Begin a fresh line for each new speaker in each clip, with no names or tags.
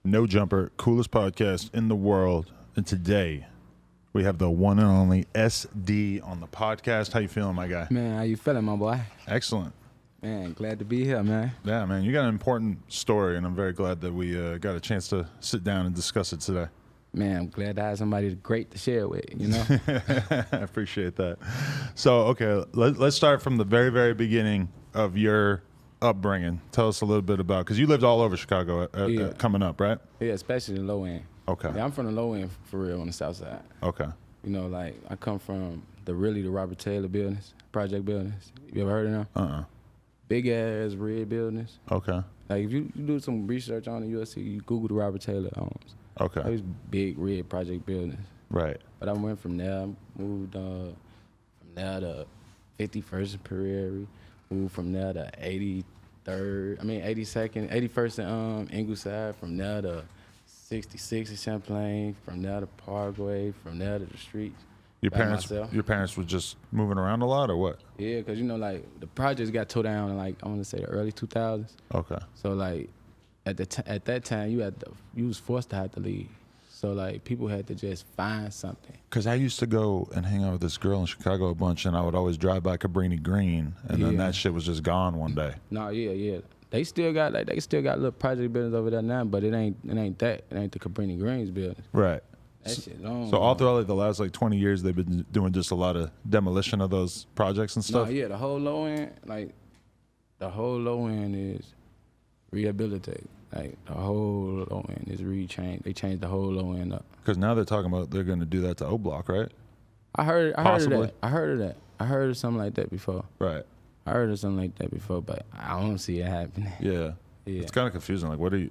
No Jumper, coolest podcast in the world. And today we have the one and only SD on the podcast. How you feeling, my guy?
Man, how you feeling, my boy?
Excellent.
Man, glad to be here, man.
Yeah, man, you got an important story, and I'm very glad that we got a chance to sit down and discuss it today.
Man, I'm glad I had somebody great to share with, you know?
I appreciate that. So, okay, let's start from the very, very beginning of your upbringing. Tell us a little bit about, because you lived all over Chicago coming up, right?
Yeah, especially the low end.
Okay.
Yeah, I'm from the low end for real on the south side.
Okay.
You know, like I come from the Robert Taylor buildings, project buildings. You ever heard of them? Big ass red buildings.
Okay.
Like if you do some research on it, you'll see, you Google the Robert Taylor homes.
Okay.
Those big red project buildings.
Right.
But I went from there, moved from there to 51st and Prairie, moved from there to 82nd, 81st and Ingleside, from there to 66 in Champlain, from there to Parkway, from there to the streets.
Your parents were just moving around a lot, or what?
Yeah, because you know, like the projects got tore down in like I want to say the early 2000s.
Okay.
So like at that time you was forced to have to leave. So like people had to just find something.
Because I used to go and hang out with this girl in Chicago a bunch, and I would always drive by Cabrini Green, and then that shit was just gone one day.
No, yeah. They still got little project buildings over there now, but it ain't the Cabrini Greens building.
Right.
That shit long.
So all throughout like the last like 20 years, they've been doing just a lot of demolition of those projects and stuff.
No, yeah, the whole low end is rehabilitated. Like the whole low end is They changed the whole low end up.
Because now they're talking about they're going to do that to O Block, right?
I heard of
Possibly.
that. I heard of something like that before.
Right.
I heard of something like that before, but I don't see it happening.
Yeah.
Yeah.
It's kind of confusing. Like, what are you?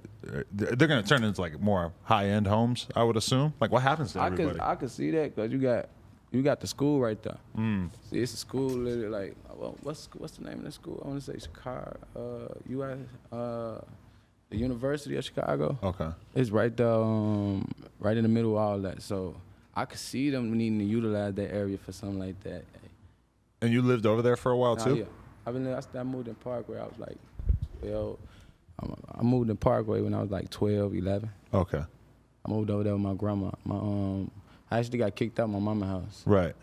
They're going to turn into like more high-end homes, I would assume. Like, what happens to everybody?
I could see that because you got the school right there. See, it's a school literally like what's the name of the school? I want to say Chicago, the University of Chicago.
Okay.
It's right there, right in the middle of all that. So I could see them needing to utilize that area for something like that.
And you lived over there for a while too?
Yeah. I moved in Parkway. I was like 12. I moved in Parkway when I was like 12, 11.
Okay.
I moved over there with my grandma. I actually got kicked out of my mama's house.
Right.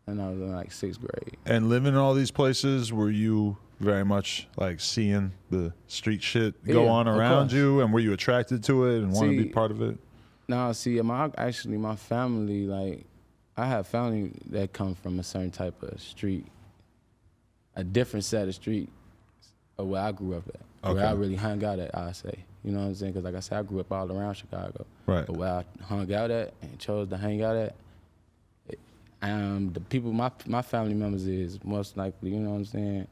And I was in like 6th grade.
And living in all these places, were you very much like seeing the street shit go on around you, and were you attracted to it and want to be part of it?
No, see, my family, like, I have family that come from a certain type of street, a different set of streets of where I grew up at, where I really hung out at, I say. You know what I'm saying? Because like I said, I grew up all around Chicago. Right. But where I hung out at and chose to hang out at, the people, my family members is most likely, you know what I'm saying,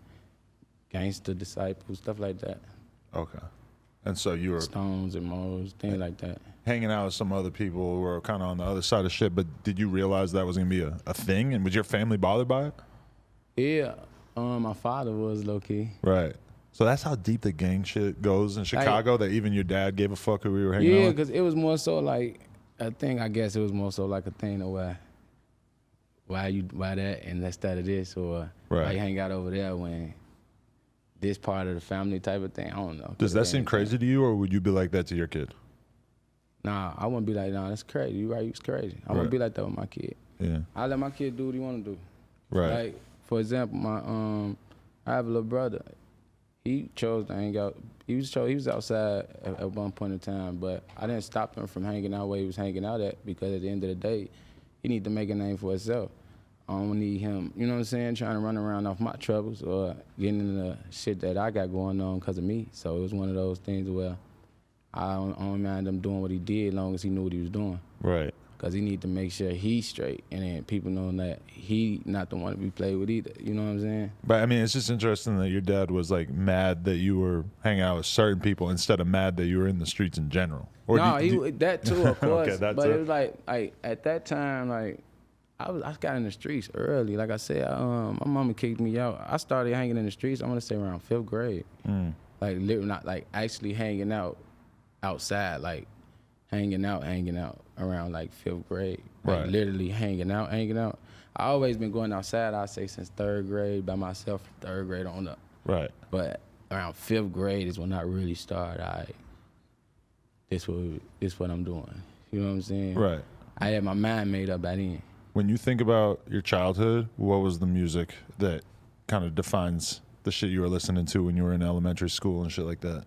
gangster disciples, stuff like that. Okay.
And so you were
Stones and Moes, things like that.
Hanging out with some other people who were kind of on the other side of shit, but did you realize that was going to be a thing? And was your family bothered by it?
Yeah. My father was low-key.
Right. So that's how deep the gang shit goes in Chicago, that even your dad gave a fuck who we were hanging out with?
Yeah, because it was more so like a thing, I guess it was more so like a thing of why that and let's start of this, or why you hang out over there when this part of the family type of thing. I don't know.
Does that seem crazy to you, or would you be like that to your kid?
Nah, I wouldn't be like, nah, that's crazy. You right, it's crazy. I wouldn't be like that with my kid. Yeah. I let my kid do what he want to do. Right. Like, for example, I have a little brother. He chose to hang out. He was outside at one point in time, but I didn't stop him from hanging out where he was hanging out at, because at the end of the day, he need to make a name for himself. I don't need him, you know what I'm saying, trying to run around off my troubles or getting into the shit that I got going on because of me. So it was one of those things where I don't mind him doing what he did as long as he knew what he was doing. Right. Because he need to make sure he's straight, and then people know that he not the one to be played with either. You know what I'm saying?
But I mean, it's just interesting that your dad was like mad that you were hanging out with certain people instead of mad that you were in the streets in general. Or
no, that too, of course.
Okay,
but it was like at that time, like I got in the streets early. Like I said, my mama kicked me out. I started hanging in the streets, I want to say around 5th grade. Like literally, not like actually hanging out outside, like hanging out around like 5th grade. Like literally hanging out. I always been going outside, I'd say since 3rd grade by myself, from 3rd grade on up. Right. But around 5th grade is when I really started. this what I'm doing. You know what I'm saying?
Right.
I had my mind made up by then.
When you think about your childhood, what was the music that kind of defines the shit you were listening to when you were in elementary school and shit like that?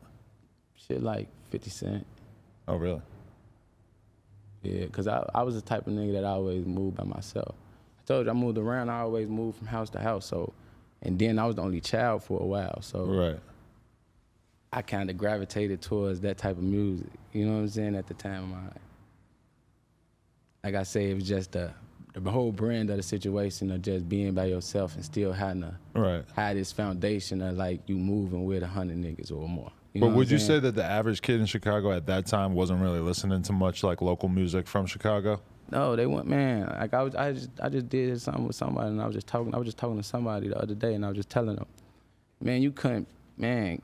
Shit like 50 Cent.
Oh, really?
Yeah, because I was the type of nigga that I always moved by myself. I told you, I moved around. I always moved from house to house. So, and then I was the only child for a while. So
right.
I kind of gravitated towards that type of music. You know what I'm saying? At the time of my life. Like I say, it was just the whole brand of the situation of just being by yourself and still having to have this foundation of like you moving with 100 niggas or more.
But would you say that the average kid in Chicago at that time wasn't really listening to much like local music from Chicago?
No, they went, man. Like I just did something with somebody, and I was just talking to somebody the other day, and I was just telling them, man, you couldn't, man,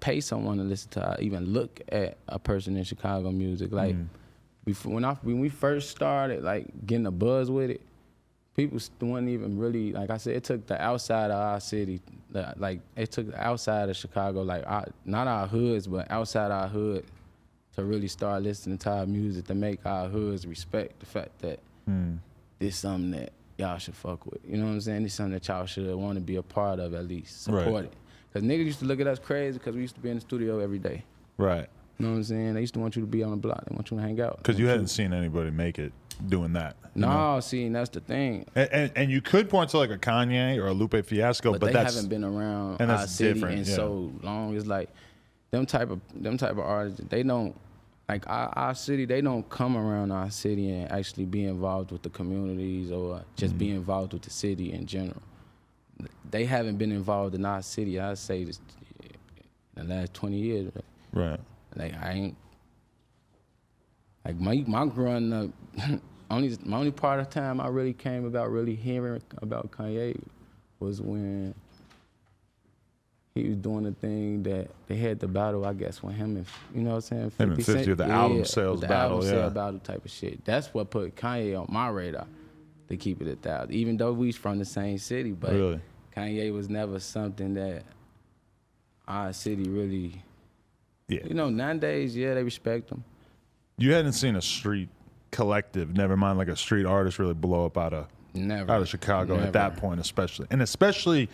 pay someone to listen to, even look at a person in Chicago music. Like when we first started, like getting a buzz with it, people weren't even really, like I said, it took the outside of our city, it took the outside of Chicago, like not our hoods, but outside our hood, to really start listening to our music, to make our hoods respect the fact that this is something that y'all should fuck with. You know what I'm saying? This is something that y'all should want to be a part of, at least support it. Because niggas used to look at us crazy because we used to be in the studio every day. Right. You know what I'm saying? They used to want you to be on the block. They want you to hang out.
Because you hadn't seen anybody make it doing that.
No, see, and that's the thing.
And you could point to like a Kanye or a Lupe Fiasco, but
they haven't been around our city in so long. It's like them type of artists, they don't, like our city, they don't come around our city and actually be involved with the communities or just be involved with the city in general. They haven't been involved in our city, I'd say, this, in the last 20 years. Right. Like I ain't, like my growing up, my only part of time I really came about really hearing about Kanye was when he was doing the thing that they had the battle, I guess, with him and, you know what I'm saying? 50
Cent, the album sales
the
battle,
album sales battle type of shit. That's what put Kanye on my radar, to keep it 1,000. Even though we from the same city, but Kanye was never something that our city really, you know, nowadays, they respect him.
You hadn't seen a street collective, never mind like a street artist, really blow up out of Chicago at that point, especially. And especially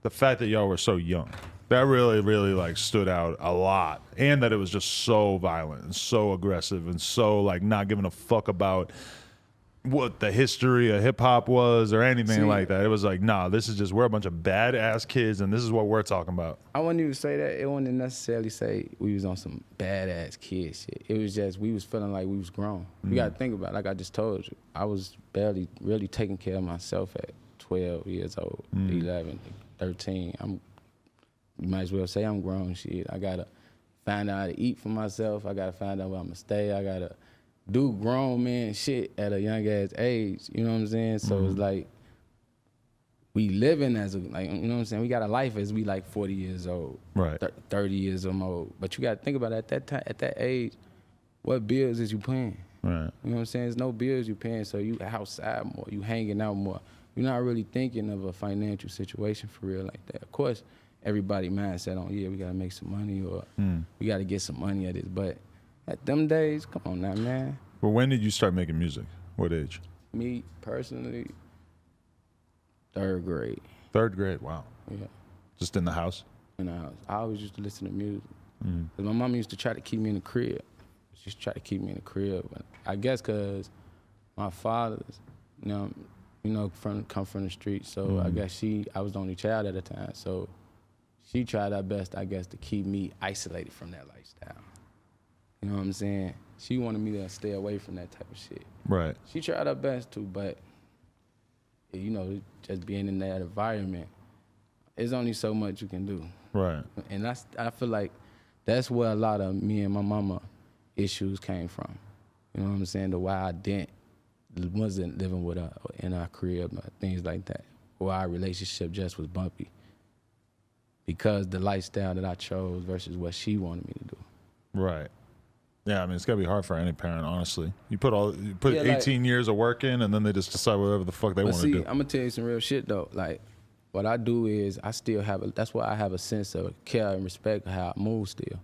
the fact that y'all were so young. That really, really like stood out a lot. And that it was just so violent and so aggressive and so like not giving a fuck about what the history of hip hop was or anything like that. It was like, nah, this is just, we're a bunch of badass kids and this is what we're talking about.
I wouldn't even say that. It wouldn't necessarily say we was on some badass kid shit. It was just, we was feeling like we was grown. You gotta think about it, like I just told you. I was barely really taking care of myself at 12 years old, 11, 13. You might as well say I'm grown shit. I gotta find out how to eat for myself. I gotta find out where I'm gonna stay. I gotta do grown man shit at a young ass age. You know what I'm saying? So it's like we living as a, like, you know what I'm saying? We got a life as we like 40 years old, right? 30 years old. But you got to think about it, at that time, at that age, what bills is you paying? Right. You know what I'm saying? There's no bills you paying, so you outside more, you hanging out more. You're not really thinking of a financial situation for real like that. Of course, everybody mindset on, we gotta make some money or we gotta get some money at this, but at them days, come on now, man.
Well, when did you start making music? What age?
Me, personally, 3rd grade.
3rd grade, wow.
Yeah.
Just in the house?
In the house. I always used to listen to music. Cause my mom used to try to keep me in the crib. She used to try to keep me in the crib. I guess cause my father's, come from the street, so I guess I was the only child at the time, so she tried her best, I guess, to keep me isolated from that lifestyle. You know what I'm saying? She wanted me to stay away from that type of shit. Right. She tried her best to, but, just being in that environment, there's only so much you can do. Right. And I feel like that's where a lot of me and my mama issues came from. You know what I'm saying? The why I wasn't living with her in our crib, things like that. Or our relationship just was bumpy. Because the lifestyle that I chose versus what she wanted me to do. Right. Yeah, I mean, it's gotta be hard for any parent, honestly. You put 18 years of work in, and then they just decide whatever the fuck they want to do. I'm gonna tell you some real shit though. Like, what I do is I still have that's why I have a sense of care and respect of how I move still. You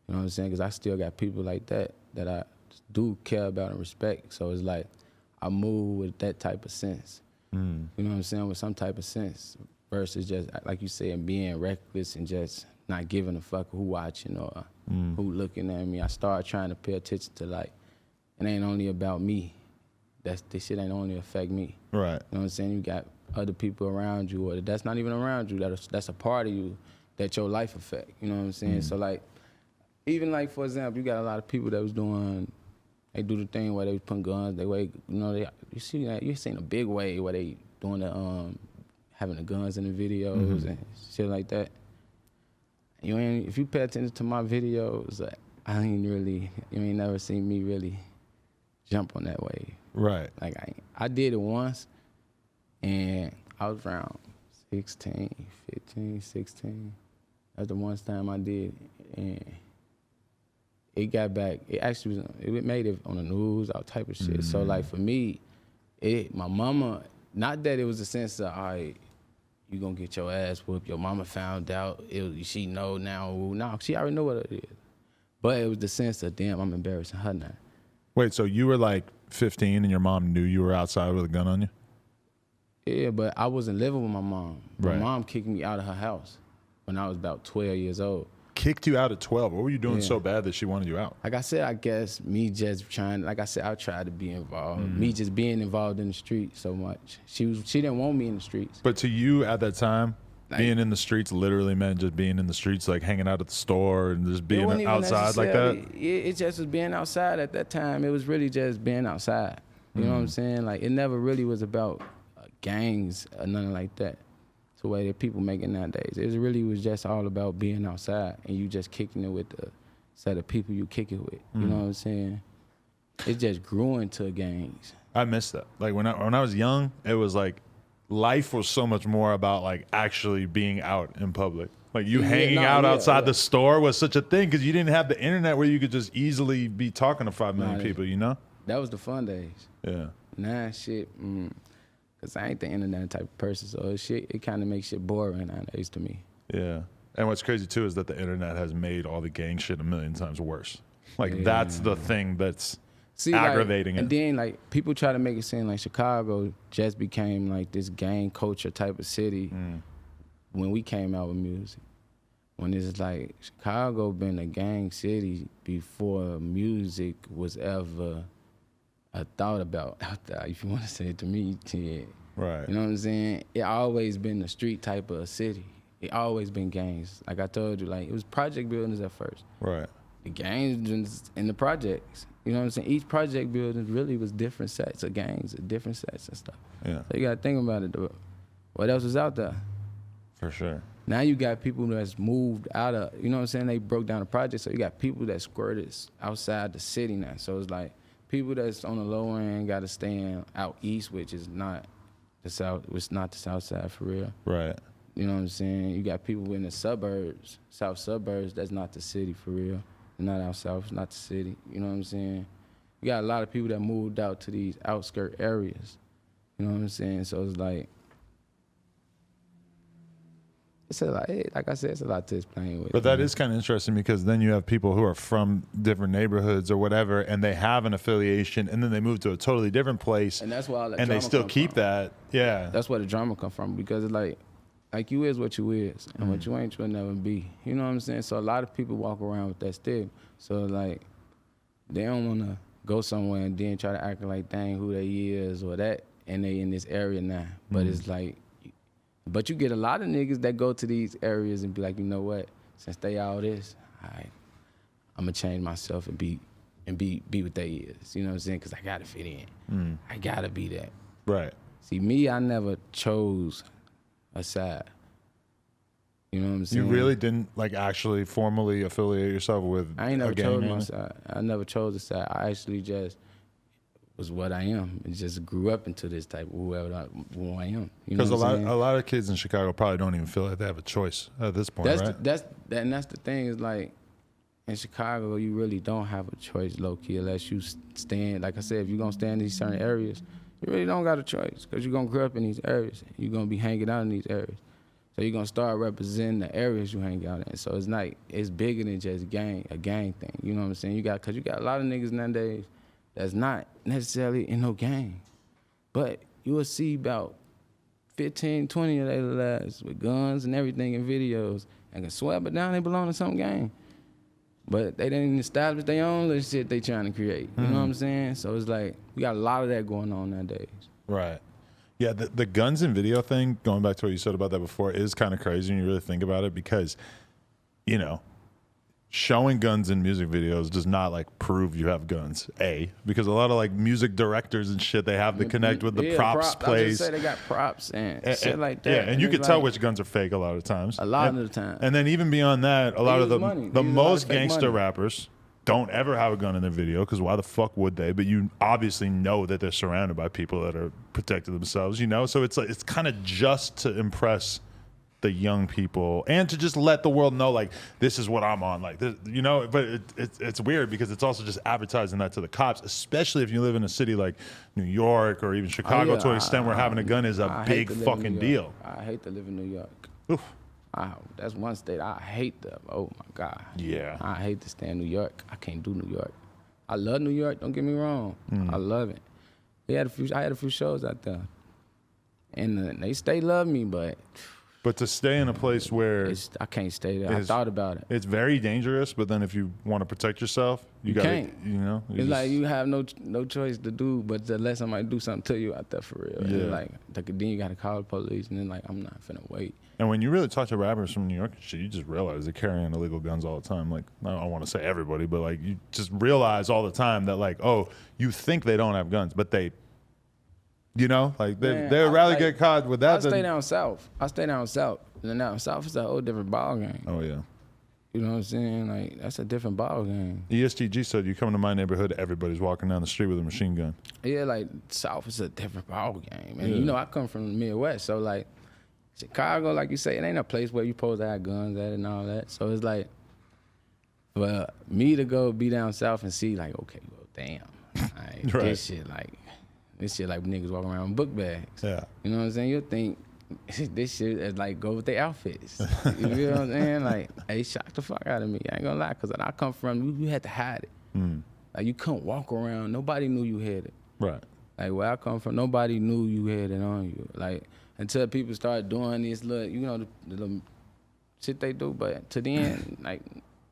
know what I'm saying? Because I still got people like that that I do care about and respect. So it's like I move with that type of sense. You know what I'm saying? With some type of sense versus just, like you said, being reckless and just not giving a fuck who watching or who looking at me. I started trying to pay attention to, like, it ain't only about me. This shit ain't only affect me.
Right.
You know what I'm saying? You got other people around you, or that's not even around you, that's a part of you that your life affect. You know what I'm saying? So like, even like, for example, you got a lot of people that was doing, they do the thing where they was putting guns, you see that, you seen a big way where they doing the, having the guns in the videos and shit like that. If you pay attention to my videos, like, you ain't never seen me really jump on that wave.
Right.
Like I did it once, and I was around 16, 15, 16. That's the one time I did it, and it got back. It actually was, it made it on the news, all type of shit. So like for me, my mama, not that it was a sense of, all right, you gonna get your ass whooped. Your mama found out. She know now. No, she already know what it is. But it was the sense of, damn, I'm embarrassing her now.
Wait, so you were like 15 and your mom knew you were outside with a gun on you?
Yeah, but I wasn't living with my mom.
Right.
My mom kicked me out of her house when I was about 12 years old.
Kicked you out at 12? What were you doing so bad that she wanted you out?
Like I said, I guess me just trying, like I said, I tried to be involved. Me just being involved in the streets so much. She didn't want me in the streets.
But to you at that time, like, being in the streets literally meant just being in the streets, like hanging out at the store and just being outside like that?
It just was being outside at that time. It was really just being outside. You know what I'm saying? Like, it never really was about gangs or nothing like that. It's the way that people make it nowadays. It really was just all about being outside and you just kicking it with the set of people you kick it with. You know what I'm saying? It just grew into gangs.
I miss that. Like when I was young, it was like life was so much more about like actually being out in public. Like you hanging out outside the store was such a thing because you didn't have the internet where you could just easily be talking to 5 million people, you know? That
was the fun days.
Yeah.
Nah, shit. Because I ain't the internet type of person, so it kind of makes shit boring nowadays to me.
Yeah. And what's crazy, too, is that the internet has made all the gang shit a million times worse. Like, that's the thing that's aggravating it.
And then, like, people try to make it seem like Chicago just became, like, this gang culture type of city when we came out with music. When it's like, Chicago been a gang city before music was ever a thought about out there, if you want to say it to me. Yeah.
Right.
You know what I'm saying? It always been the street type of city. It always been gangs. Like I told you, like it was project buildings at first.
Right.
The gangs in the projects. You know what I'm saying? Each project building really was different sets of gangs, different sets and stuff.
Yeah.
So you gotta think about it though. What else was out there?
For sure.
Now you got people that's moved out of, you know what I'm saying? They broke down the project, so you got people that squirted outside the city now. So it's like people that's on the low end got to stay out east, which is not the south. It's not the south side for real.
Right.
You know what I'm saying? You got people in the suburbs, south suburbs. That's not the city for real. They're not out south. It's not the city. You know what I'm saying? You got a lot of people that moved out to these outskirt areas. You know what I'm saying? So it's like, it's a lot. Like I said, it's a lot to explain with.
But that is kind of interesting because then you have people who are from different neighborhoods or whatever, and they have an affiliation, and then they move to a totally different place,
and that's why all that
and
drama
they still keep
from.
that. Yeah,
that's where the drama come from because it's like you is what you is, and what you ain't, you'll never be. You know what I'm saying? So a lot of people walk around with that stigma. So like, they don't want to go somewhere and then try to act like dang who they is or that, and they in this area now. But it's like. But you get a lot of niggas that go to these areas and be like, you know what? Since they all this, all right, I'm gonna change myself and be what they is. You know what I'm saying? Because I gotta fit in. I gotta be that.
Right.
See, me, I never chose a side. You know what I'm saying?
You really didn't like actually formally affiliate yourself with.
I ain't never chose my side. I never chose a side. I actually just was what I am. And just grew up into this type of who I am.
Because a lot of kids in Chicago probably don't even feel like they have a choice at this point, right?
That's the thing is like, in Chicago, you really don't have a choice, low-key, unless you stand, like I said, if you're going to stand in these certain areas, you really don't got a choice because you're going to grow up in these areas. You're going to be hanging out in these areas. So you're gonna start representing the areas you hang out in. So it's like it's bigger than just a gang thing. You know what I'm saying? Cause you got a lot of niggas nowadays that's not necessarily in no gang. But you will see about 15, 20 of their lives with guns and everything in videos and can swear but down they belong to some gang. But they didn't establish their own little shit they trying to create. You know what I'm saying? So it's like, we got a lot of that going on nowadays.
Right. Yeah, the guns and video thing, going back to what you said about that before, is kind of crazy when you really think about it because, you know, showing guns in music videos does not like prove you have guns. Because a lot of like music directors and shit, they have to connect with the props plays.
I was just say they got props and shit like that.
Yeah, and you can tell which guns are fake a lot of times.
A lot of the time.
And then even beyond that, a lot of the most gangster rappers don't ever have a gun in their video because why the fuck would they? But you obviously know that they're surrounded by people that are protecting themselves, you know? So it's like it's kind of just to impress the young people and to just let the world know like this is what I'm on, like this, you know. But it's weird because it's also just advertising that to the cops, especially if you live in a city like New York or even Chicago to an extent where having a gun is a big fucking deal.
I hate to live in New York.
Oof.
That's one state I hate to. Oh my God.
Yeah.
I hate to stay in New York. I can't do New York. I love New York. Don't get me wrong. I love it. I had a few shows out there, and they love me, but
to stay in a place where
I can't stay there. I thought about it.
It's very dangerous, but then if you want to protect yourself, you gotta, you know.
It's like you have no choice to do but to let somebody do something to you out there for real.
Yeah.
And like then you gotta call the police, and then like I'm not finna wait.
And when you really talk to rappers from New York and shit, you just realize they're carrying illegal guns all the time. Like, I don't want to say everybody, but like you just realize all the time that like, oh, you think they don't have guns, but they, you know, like they'd rather get caught with that.
I stay down south. And down south is a whole different ball game.
Oh yeah.
You know what I'm saying? Like that's a different ball game.
ESTG said you come to my neighborhood, everybody's walking down the street with a machine gun.
Yeah, like south is a different ball game. And you know, I come from the Midwest, so like Chicago, like you say, it ain't a place where you supposed to have guns at and all that. So it's like, for me to go be down south and see like, okay, well, damn, like,
right.
this shit like niggas walking around with book bags.
Yeah.
You know what I'm saying? You'll think this shit is like go with their outfits. You feel what I'm saying? Like, it shocked the fuck out of me. I ain't gonna lie, because I come from, you had to hide it. Like, you couldn't walk around. Nobody knew you had it.
Right.
Like, where I come from, nobody knew you had it on you. Like, until people started doing this little, you know, the little shit they do. But to the end, like,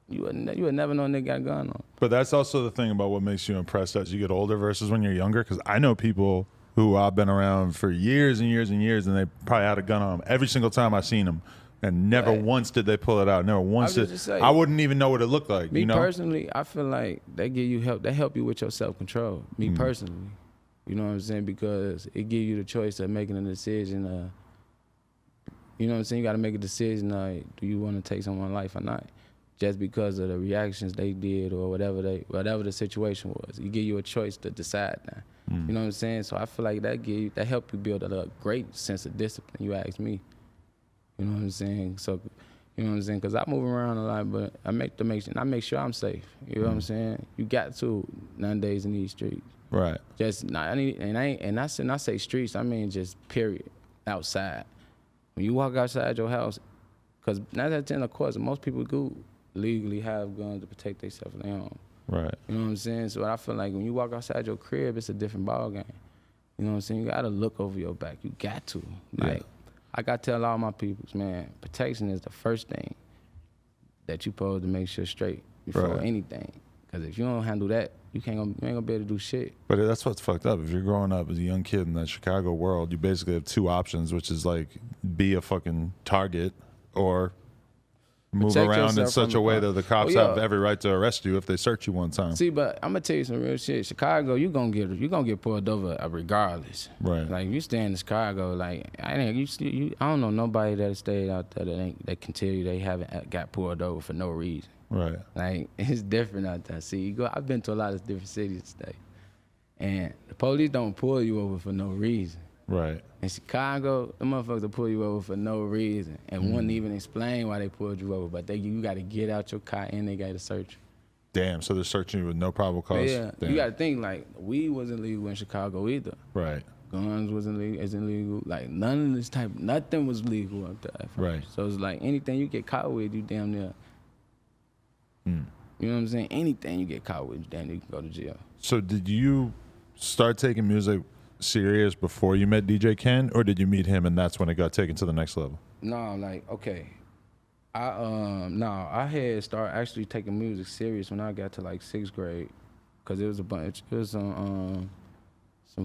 you would never know they got a gun on.
But that's also the thing about what makes you impressed as you get older versus when you're younger. Because I know people who I've been around for years and years and years, and they probably had a gun on them every single time I seen them, and never once did they pull it out. Never once did. I wouldn't even know what it looked like.
Me
you know?
Personally, I feel like they give you help. They help you with your self-control. Me personally, you know what I'm saying? Because it gives you the choice of making a decision. You know what I'm saying? You got to make a decision. Do you want to take someone's life or not? Just because of the reactions they did or whatever the situation was. It give you a choice to decide now. You know what I'm saying? So I feel like that help you build a great sense of discipline, you ask me. You know what I'm saying? So, you know what I'm saying? Because I move around a lot, but I make sure I'm safe. You know what I'm saying? You got to nowadays in these streets.
Right.
And I say streets, I mean just period, outside. When you walk outside your house, because 9 out of 10, of course, most people do legally have guns to protect themselves and their home.
Right.
You know what I'm saying? So I feel like when you walk outside your crib, it's a different ball game. You know what I'm saying? You got to look over your back. You got to. Like, I got to tell all my peoples, man, protection is the first thing that you supposed to make sure straight before anything. Because if you don't handle that, you ain't gonna be able to do shit.
But that's what's fucked up. If you're growing up as a young kid in that Chicago world, you basically have two options, which is like be a fucking target or move around in such a way that the cops have every right to arrest you if they search you one time.
See, but I'm gonna tell you some real shit. Chicago, you gonna get pulled over regardless.
Right.
Like you stay in Chicago, like I don't know nobody that stayed out there that can tell you they haven't got pulled over for no reason.
Right.
Like it's different out there. See, I've been to a lot of different cities today, and the police don't pull you over for no reason.
Right.
In Chicago, the motherfuckers will pull you over for no reason and wouldn't even explain why they pulled you over. But you got to get out your car and they got to search you.
Damn, so they're searching you with no probable cause?
Yeah,
Damn.
you got to think like weed wasn't legal in Chicago either.
Right.
Guns isn't legal. Like none of this type, nothing was legal up there.
Right.
So it's like anything you get caught with, you damn near. You know what I'm saying? Anything you get caught with, damn near you can go to jail.
So did you start taking music serious before you met DJ Ken, or did you meet him and that's when it got taken to the next level?
No, like okay. I had started actually taking music serious when I got to like 6th grade, cause it was a bunch. It was some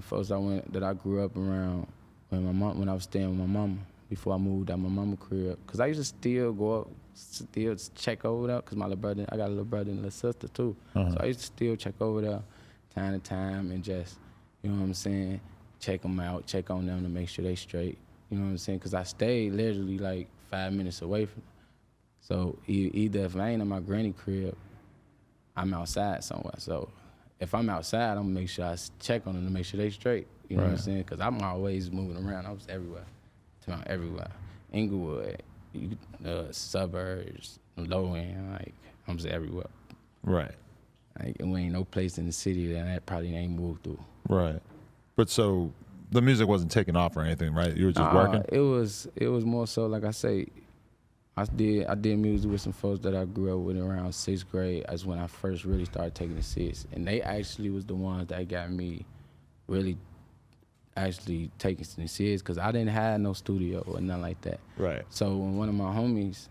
folks that I grew up around when I was staying with my mama before I moved out my mama crib. Cause I used to still go up, still check over there. Cause my little brother, I got a little brother and a little sister too. So I used to still check over there, time to time, and just, you know what I'm saying, check them out, check on them to make sure they straight. You know what I'm saying? Cause I stayed literally like 5 minutes away from them. So either if I ain't in my granny crib, I'm outside somewhere. So if I'm outside, I'm gonna make sure I check on them to make sure they straight. You know what I'm saying? Because I'm always moving around. I was everywhere, everywhere. Inglewood, suburbs, low end, like I'm just everywhere.
Right.
Like there ain't no place in the city that I probably ain't moved through.
Right. But so the music wasn't taking off or anything, right? You were just working?
It was more so, like I say, I did music with some folks that I grew up with around 6th grade. That's when I first really started taking it serious. And they actually was the ones that got me really actually taking it serious, because I didn't have no studio or nothing like that.
Right.
So when one of my homies,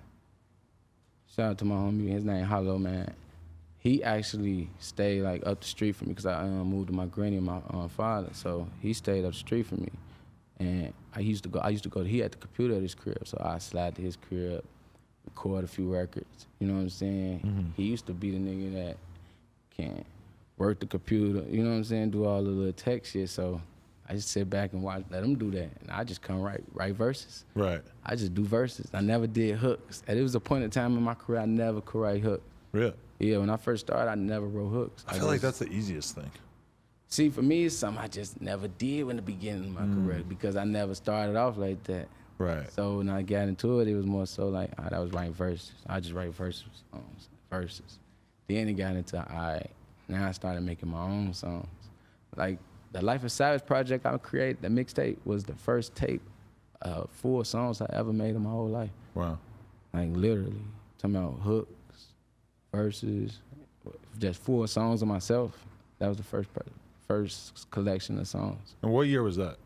shout out to my homie, his name Hollow, man, he actually stayed like up the street from me, because I moved to my granny and my father. So he stayed up the street from me. And I used to go, he had the computer at his crib, so I slide to his crib, record a few records, you know what I'm saying? He used to be the nigga that can work the computer, you know what I'm saying, do all the little tech shit, so I just sit back and let him do that, and I just come write verses.
Right.
I just do verses. I never did hooks. And it was a point in time in my career I never could write hooks.
Really?
Yeah, when I first started, I never wrote hooks.
I feel like that's the easiest thing.
See, for me, it's something I just never did in the beginning of my career, because I never started off like that.
Right.
So when I got into it was more so like, I was writing verses. I just write verses. Then it got into, now I started making my own songs. Like, the Life of Savage project I created, the mixtape, was the first tape, full songs I ever made in my whole life.
Wow.
Like, literally. Talking about hooks, verses, just 4 songs of myself. That was the first collection of songs.
And what year was that?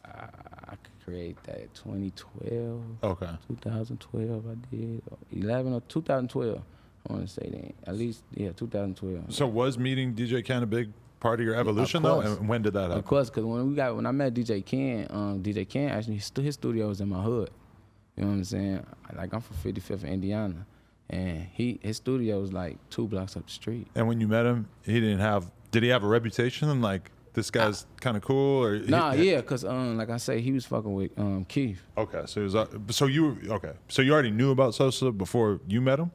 I could create that 2012.
Okay.
2012 I did. 11 or 2012. I want to say then. At least, yeah, 2012.
So was meeting DJ Ken a big part of your evolution, though? And when did that happen?
Of course, because when I met DJ Ken actually, his studio was in my hood. You know what I'm saying? Like, I'm from 55th, Indiana. And his studio was like 2 blocks up the street.
And when you met him, did he have a reputation? Like, this guy's kind of cool? Or
yeah, because like I say, he was fucking with Keef.
Okay, so he was, so you already knew about Sosa before you met him?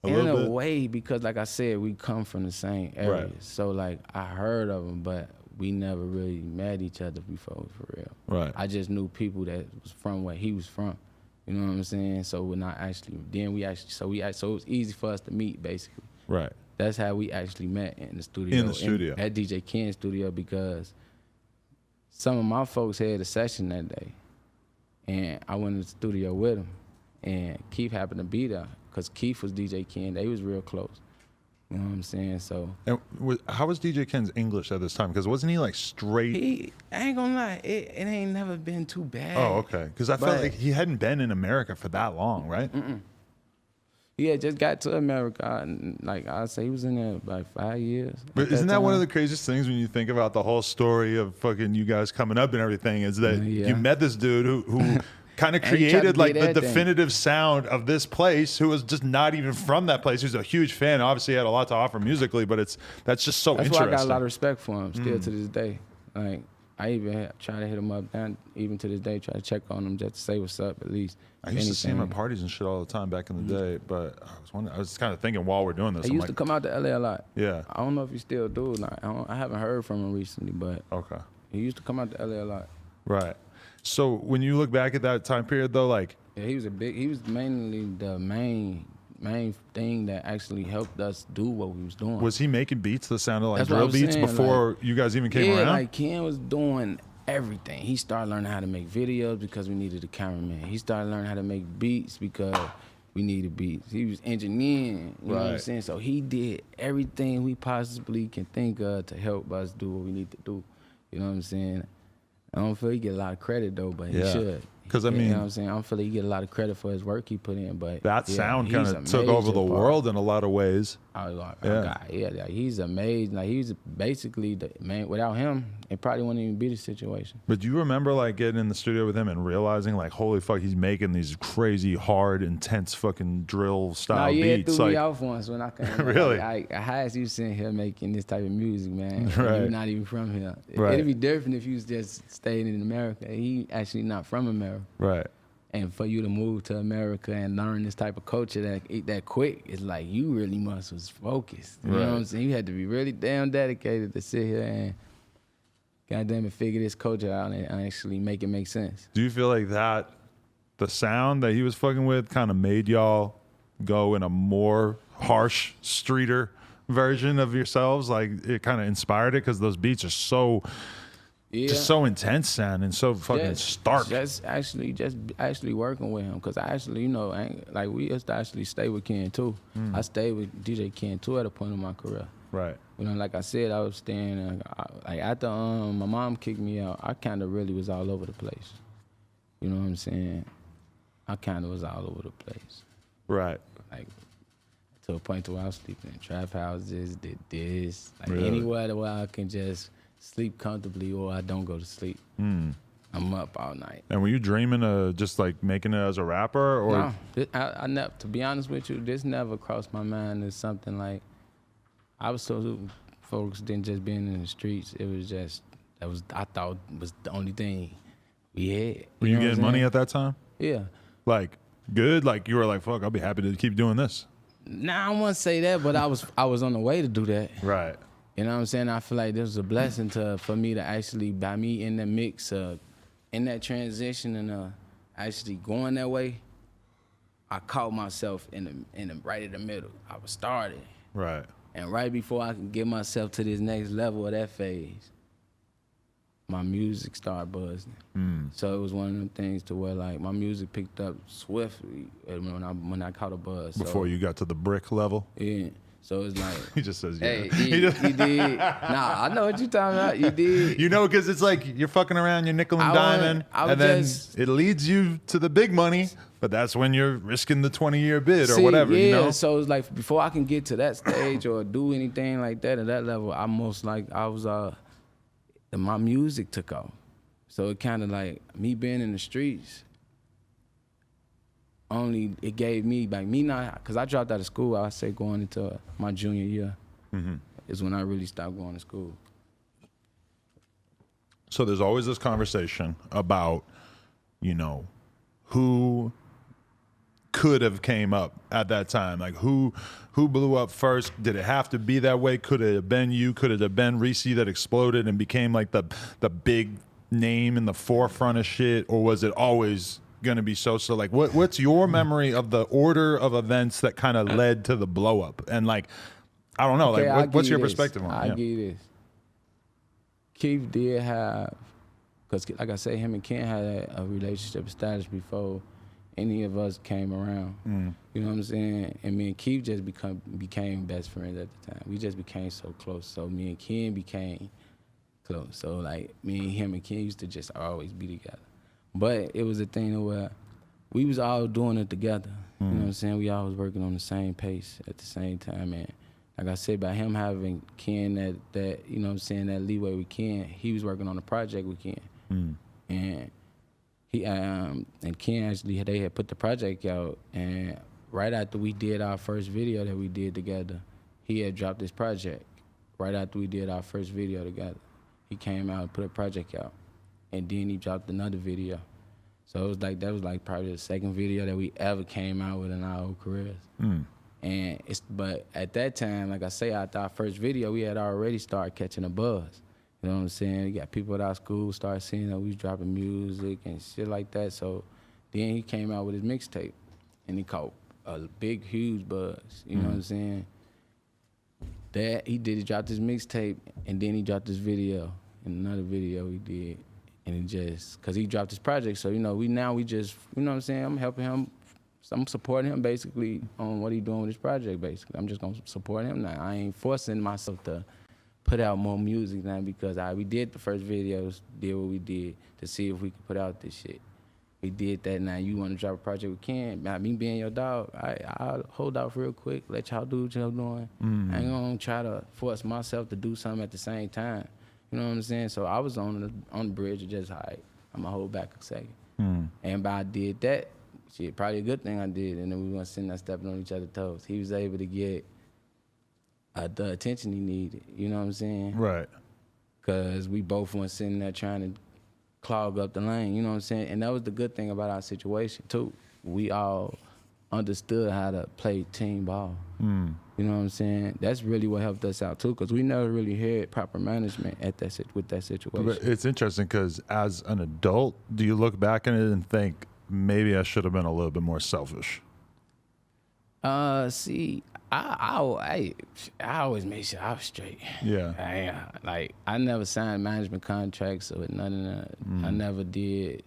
In a way, because like I said, we come from the same area.
Right.
So like, I heard of him, but we never really met each other before, for real.
Right.
I just knew people that was from where he was from. You know what I'm saying? So when so it was easy for us to meet, basically.
Right.
That's how we actually met in the studio. At DJ Ken's studio, because some of my folks had a session that day, and I went in the studio with him, and Keef happened to be there, because Keef was DJ Ken. They was real close. You know what I'm saying? So.
And how was DJ Ken's English at this time? Because wasn't he like straight?
I ain't gonna lie, it ain't never been too bad.
Oh, okay. Because I felt like he hadn't been in America for that long, right?
He had just got to America, and like I say, he was in there about 5 years.
But isn't that one of the craziest things when you think about the whole story of fucking you guys coming up and everything? Is that you met this dude who kind of created like the definitive sound of this place, who was just not even from that place. He was a huge fan. Obviously, he had a lot to offer musically, but that's just so interesting.
That's why I got a lot of respect for him still to this day. Like, I even try to hit him up down, even to this day, try to check on him just to say what's up at least.
I used to see him at parties and shit all the time back in the day, but I was kind of thinking while we're doing this.
He used to come out to LA a lot.
Yeah.
I don't know if he still do. I haven't heard from him recently, but
okay.
He used to come out to LA a lot.
Right. So when you look back at that time period, though, like
he was mainly the main main thing that actually helped us do what we was doing.
Was he making beats that sounded like drill beats before you guys even came around?
Yeah, like Ken was doing everything. He started learning how to make videos because we needed a cameraman. He started learning how to make beats because we needed beats. He was engineering, you know what I'm saying? So he did everything we possibly can think of to help us do what we need to do. You know what I'm saying? I don't feel he get a lot of credit though, but he should.
Because I mean,
you know what I'm saying? I don't feel like he get a lot of credit for his work he put in, but
that sound kind of took over the world in a lot of ways.
He's amazing. Like he's basically the man. Without him, it probably wouldn't even be the situation.
But do you remember like getting in the studio with him and realizing like, holy fuck, he's making these crazy, hard, intense fucking drill style beats?
It threw me off once when I came.
Really?
How is you sitting here making this type of music, man?
Right.
You're not even from here.
Right.
It'd be different if you was just staying in America. He actually not from America.
Right.
And for you to move to America and learn this type of culture that quick, it's like you really was focused. You know what I'm saying? You had to be really damn dedicated to sit here and goddamn it figure this culture out and actually make it make sense.
Do you feel like that the sound that he was fucking with kind of made y'all go in a more harsh streeter version of yourselves? Like it kind of inspired it because those beats are so just so intense sounding, so fucking stark.
Just actually working with him, because I actually, like we used to actually stay with Ken too. I stayed with DJ Ken too at a point in my career.
Right.
Like I said, I was staying, like after my mom kicked me out, I kind of really was all over the place. You know what I'm saying? I kind of was all over the place.
Right.
Like to a point where I was sleeping in trap houses, did this, like anywhere where I can just sleep comfortably or I don't go to sleep. I'm up all night.
And were you dreaming of just like making it as a rapper? Or?
No, I never, to be honest with you, this never crossed my mind as something like, I was so focused in just being in the streets. It was just, I thought was the only thing we had.
Were you getting money at that time?
Yeah.
Like good? Like you were like, fuck, I'll be happy to keep doing this.
Nah, I wouldn't say that, but I was on the way to do that.
Right.
You know what I'm saying? I feel like this was a blessing for me to actually, by me in the mix, in that transition and actually going that way, I caught myself in the right in the middle. I was started.
Right.
And right before I could get myself to this next level of that phase, my music started buzzing. So it was one of them things to where like my music picked up swiftly when I caught a buzz.
Before you got to the brick level?
Yeah. So it's like
he just says,
yeah. Hey, you did. Nah, I know what you're talking about. You did.
You know, because it's like you're fucking around, you're nickel and diming, and then it leads you to the big money, but that's when you're risking the 20-year bid or whatever,
yeah,
you know?
So it's like before I can get to that stage or do anything like that at that level, my music took off. So it kind of like me being in the streets, it gave me, like me not, because I dropped out of school, I say going into my junior year is when I really stopped going to school.
So there's always this conversation about, who could have came up at that time. Like who blew up first? Did it have to be that way? Could it have been you? Could it have been Reese that exploded and became like the big name in the forefront of shit? Or was it always going to be so like what's your memory of the order of events that kind of led to the blow up? And like I don't know,
okay,
like what's your perspective on it?
I'll give you this. Keef did have, because like I say, him and Ken had a relationship established before any of us came around. You know what I'm saying? And me and Keef just became best friends at the time. We just became so close. So me and Ken became close. So like me and him and Ken used to just always be together. But it was a thing where we was all doing it together. You know what I'm saying? We all was working on the same pace at the same time. And like I said, by him having Ken that you know what I'm saying, that leeway with Ken, he was working on the project with Ken. And he and Ken actually, they had put the project out, and right after we did our first video that we did together, he had dropped this project. Right after we did our first video together, he came out and put a project out. And then he dropped another video. So it was like, that was like probably the second video that we ever came out with in our whole careers. But at that time, like I say, after our first video, we had already started catching a buzz. You know what I'm saying? We got people at our school started seeing that we was dropping music and shit like that. So then he came out with his mixtape, and he caught a big, huge buzz. You know what I'm saying? That he dropped his mixtape, and then he dropped this video, and another video he did, and it just, cause he dropped his project, so you know, we just, you know what I'm saying? I'm helping him, I'm supporting him basically on what he doing with his project. Basically, I'm just gonna support him now. I ain't forcing myself to put out more music now because we did the first videos, did what we did to see if we could put out this shit. We did that. Now you want to drop a project with Ken? Me being your dog, I'll hold out real quick, let y'all do what y'all doing. I ain't gonna try to force myself to do something at the same time. You know what I'm saying? So I was on the bridge of just, all right, I'm gonna hold back a second. And by I did that, shit, probably a good thing I did, and then we weren't sitting there stepping on each other's toes. He was able to get the attention he needed. You know what I'm saying?
Right.
Because we both weren't sitting there trying to clog up the lane, you know what I'm saying? And that was the good thing about our situation, too. We all understood how to play team ball. You know what I'm saying? That's really what helped us out, too, because we never really had proper management with that situation.
But it's interesting because as an adult, do you look back at it and think, maybe I should have been a little bit more selfish?
See, I always made sure I was straight.
Yeah.
I never signed management contracts or none of that. I never did.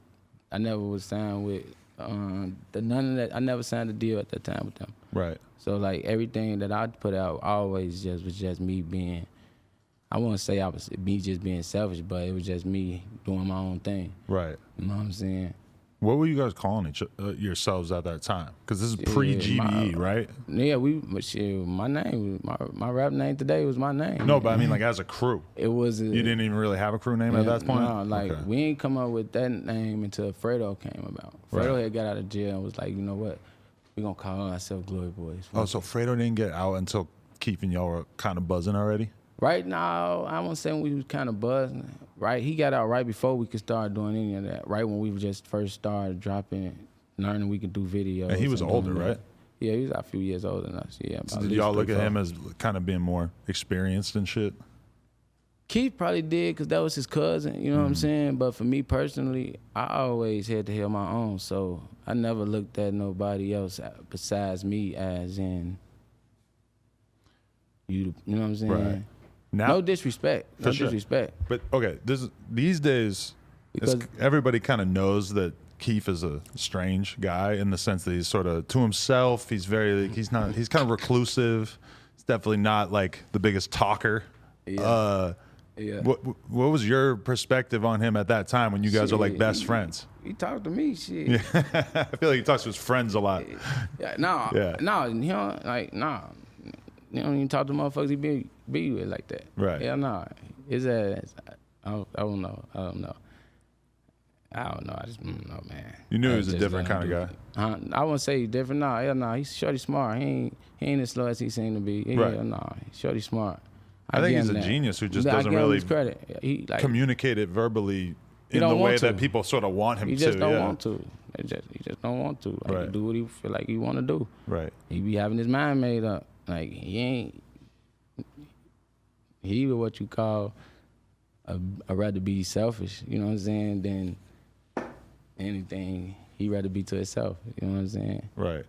I never was signed with none of that. I never signed a deal at that time with them.
Right.
So like everything that I put out always was just me being. I won't say I was me just being selfish, but it was just me doing my own thing.
Right.
You know what I'm saying?
What were you guys calling yourselves at that time? Because this is pre-GBE, right?
Yeah, my name, my rap name today was my name.
No, but I mean, like, as a crew.
It was.
You didn't even really have a crew name at that point?
No, we ain't come up with that name until Fredo came about. Fredo had got out of jail and was like, you know what? We gonna call ourselves Glory Boys.
Oh, so Fredo didn't get out until Keef and y'all were kind of buzzing already?
Right now, I won't say we was kind of buzzing. Right, he got out right before we could start doing any of that. Right when we just first started learning we could do videos.
And he was older, right?
Yeah, he was a few years older than us. Yeah.
So did y'all look at him as kind of being more experienced and shit?
Keith probably did because that was his cousin. You know what I'm saying? But for me personally, I always had to heal my own. So I never looked at nobody else besides me as in you. You know what I'm saying? Right. Now, no disrespect. No disrespect.
But okay, these days, everybody kind of knows that Keef is a strange guy in the sense that he's sort of to himself. He's kind of reclusive. He's definitely not like the biggest talker.
Yeah.
What was your perspective on him at that time when you guys are like best friends?
He talked to me, shit.
Yeah. I feel like he talks to his friends a lot.
No, he don't, like, nah. You don't even talk to motherfuckers he be with like that.
Right.
Yeah, nah. His ass, I don't know. I don't know. I just don't know, man.
You knew he was a different kind of guy.
I wouldn't say he's different. He's shorty smart. He ain't as slow as he seemed to be. Shorty smart.
I think he's a genius who just doesn't really communicate it verbally in the way that people sort of want him to.
He just don't want to. He just don't want to. Like, do what he feel like he want to do.
Right.
He be having his mind made up. Like, he was what you call a rather be selfish, you know what I'm saying, than anything. He rather be to himself, you know what I'm saying?
Right,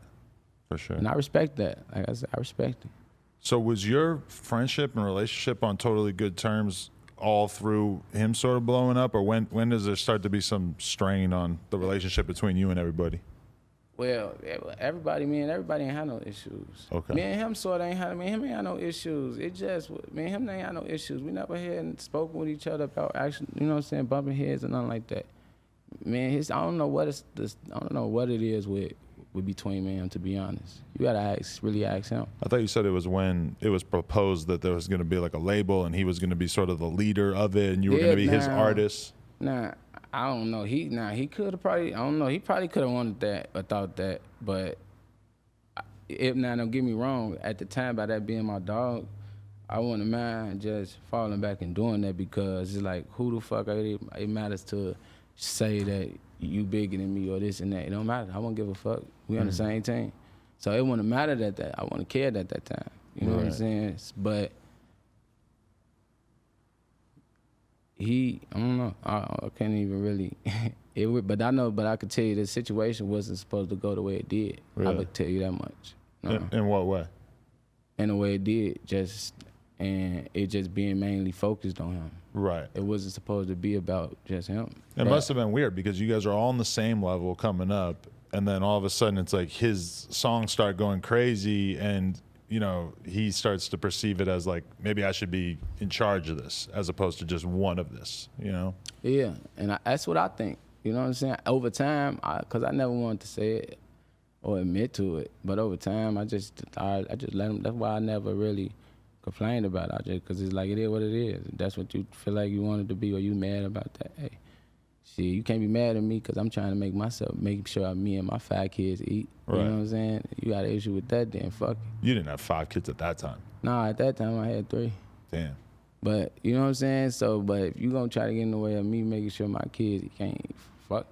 for sure.
And I respect that. Like I said, I respect it.
So was your friendship and relationship on totally good terms all through him sort of blowing up, or when does there start to be some strain on the relationship between you and everybody?
Well, everybody ain't had no issues.
Okay.
Me and him ain't had no issues. It just, me and him ain't had no issues. We never had and spoken with each other about actually, you know what I'm saying, bumping heads and nothing like that. Man, I don't know what it is with between me and him, to be honest. You gotta really ask him.
I thought you said it was when it was proposed that there was gonna be like a label and he was gonna be sort of the leader of it and you were gonna be his artist.
Nah. I don't know. He could have probably. I don't know. He probably could have wanted that or thought that. But don't get me wrong. At the time, by that being my dog, I wouldn't mind just falling back and doing that because it's like, who the fuck it matters to say that you bigger than me or this and that. It don't matter. I won't give a fuck. We on the same team. So it wouldn't matter that I wouldn't care at that time. You know what I'm saying? But I don't know. I can't even really. But I could tell you the situation wasn't supposed to go the way it did. Really? I could tell you that much.
In what way?
In the way it did, and it just being mainly focused on him.
Right.
It wasn't supposed to be about just him.
It must have been weird because you guys are all on the same level coming up, and then all of a sudden it's like his songs start going crazy, and you know he starts to perceive it as like maybe I should be in charge of this as opposed to just one of this. You know.
Yeah, and that's what I think. You know what I'm saying? Over time, because I never wanted to say it or admit to it, but over time, I just let him. That's why I never really complained about it, just because it's like it is what it is. If that's what you feel like you wanted to be, or you mad about that. Hey, shit, you can't be mad at me because I'm trying to make sure me and my 5 kids eat. Right. You know what I'm saying? You got an issue with that, then fuck it.
You didn't have 5 kids at that time.
Nah, at that time I had 3.
Damn.
But you know what I'm saying? So, but if you gonna try to get in the way of me making sure my kids can't fuck.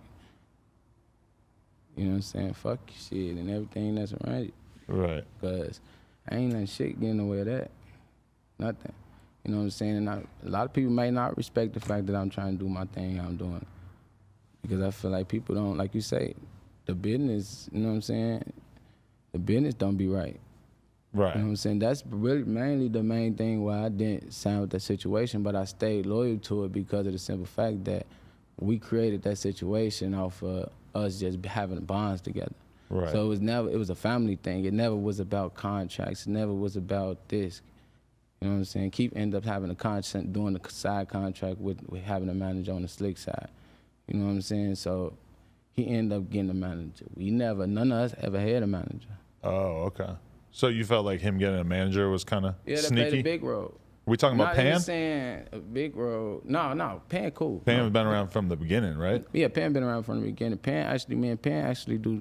You know what I'm saying? Fuck shit and everything that's around it.
Right.
Because I ain't letting shit get in the way of that. Nothing. You know what I'm saying? And a lot of people may not respect the fact that I'm trying to do my thing, how I'm doing it. Because I feel like people don't, like you say, the business, you know what I'm saying? The business don't be right.
Right.
You know what I'm saying? That's really mainly the main thing why I didn't sign with that situation, but I stayed loyal to it because of the simple fact that we created that situation off of us just having bonds together.
Right.
So it was a family thing. It never was about contracts. It never was about this. You know what I'm saying? Keef ended up having a contract, doing the side contract with having a manager on the slick side. You know what I'm saying? So he ended up getting a manager. None of us ever had a manager.
Oh, okay. So you felt like him getting a manager was kind of
sneaky?
Yeah,
they played a big role.
We talking about Pan?
Not even saying a big role. No, Pan cool.
Pan's been around from the beginning, right?
Yeah, Pan been around from the beginning. Pan actually